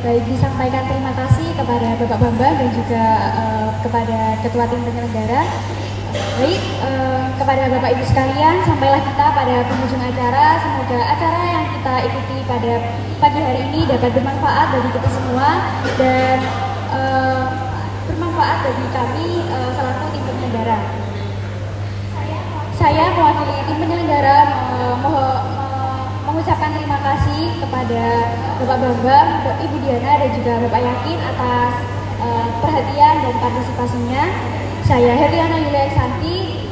S8: Baik, disampaikan terima kasih kepada Bapak Bambang dan juga kepada Ketua Tim Penyelenggara. Baik, kepada Bapak Ibu sekalian, sampailah kita pada penghujung acara. Semoga acara yang kita ikuti pada pagi hari ini dapat bermanfaat bagi kita semua dan bermanfaat bagi kami selaku tim penyelenggara. Saya mewakili tim penyelenggara mengucapkan terima kasih kepada Bapak Bambang, Ibu Diana dan juga Bapak Yakin atas perhatian dan partisipasinya. Saya Heriana Yulia Santi,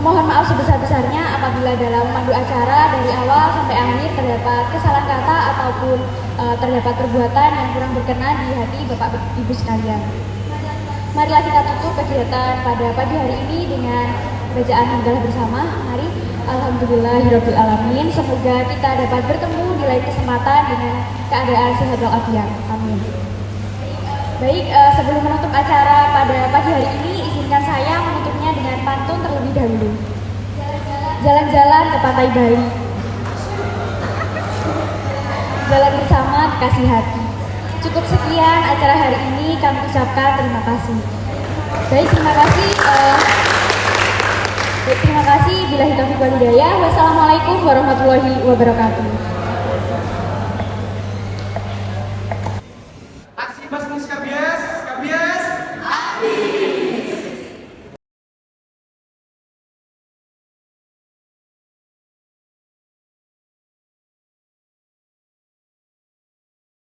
S8: mohon maaf sebesar-besarnya apabila dalam memandu acara dari awal sampai akhir terdapat kesalahan kata ataupun terdapat perbuatan yang kurang berkenan di hati Bapak Ibu sekalian. Marilah kita tutup kegiatan pada pagi hari ini dengan bacaan hamdalah bersama. Mari. Alhamdulillahirabbil alamin. Semoga kita dapat bertemu di lain kesempatan dengan keadaan sehat walafiat. Amin. Baik, sebelum menutup acara pada pagi hari ini, izinkan saya menutupnya dengan pantun terlebih dahulu. Jalan-jalan ke pantai Bali, jalan bersama kasih hati. Cukup sekian acara hari ini, kami ucapkan terima kasih. Baik, terima kasih. Terima kasih. Billahi taufiq wal hidayah. Wassalamualaikum warahmatullahi wabarakatuh.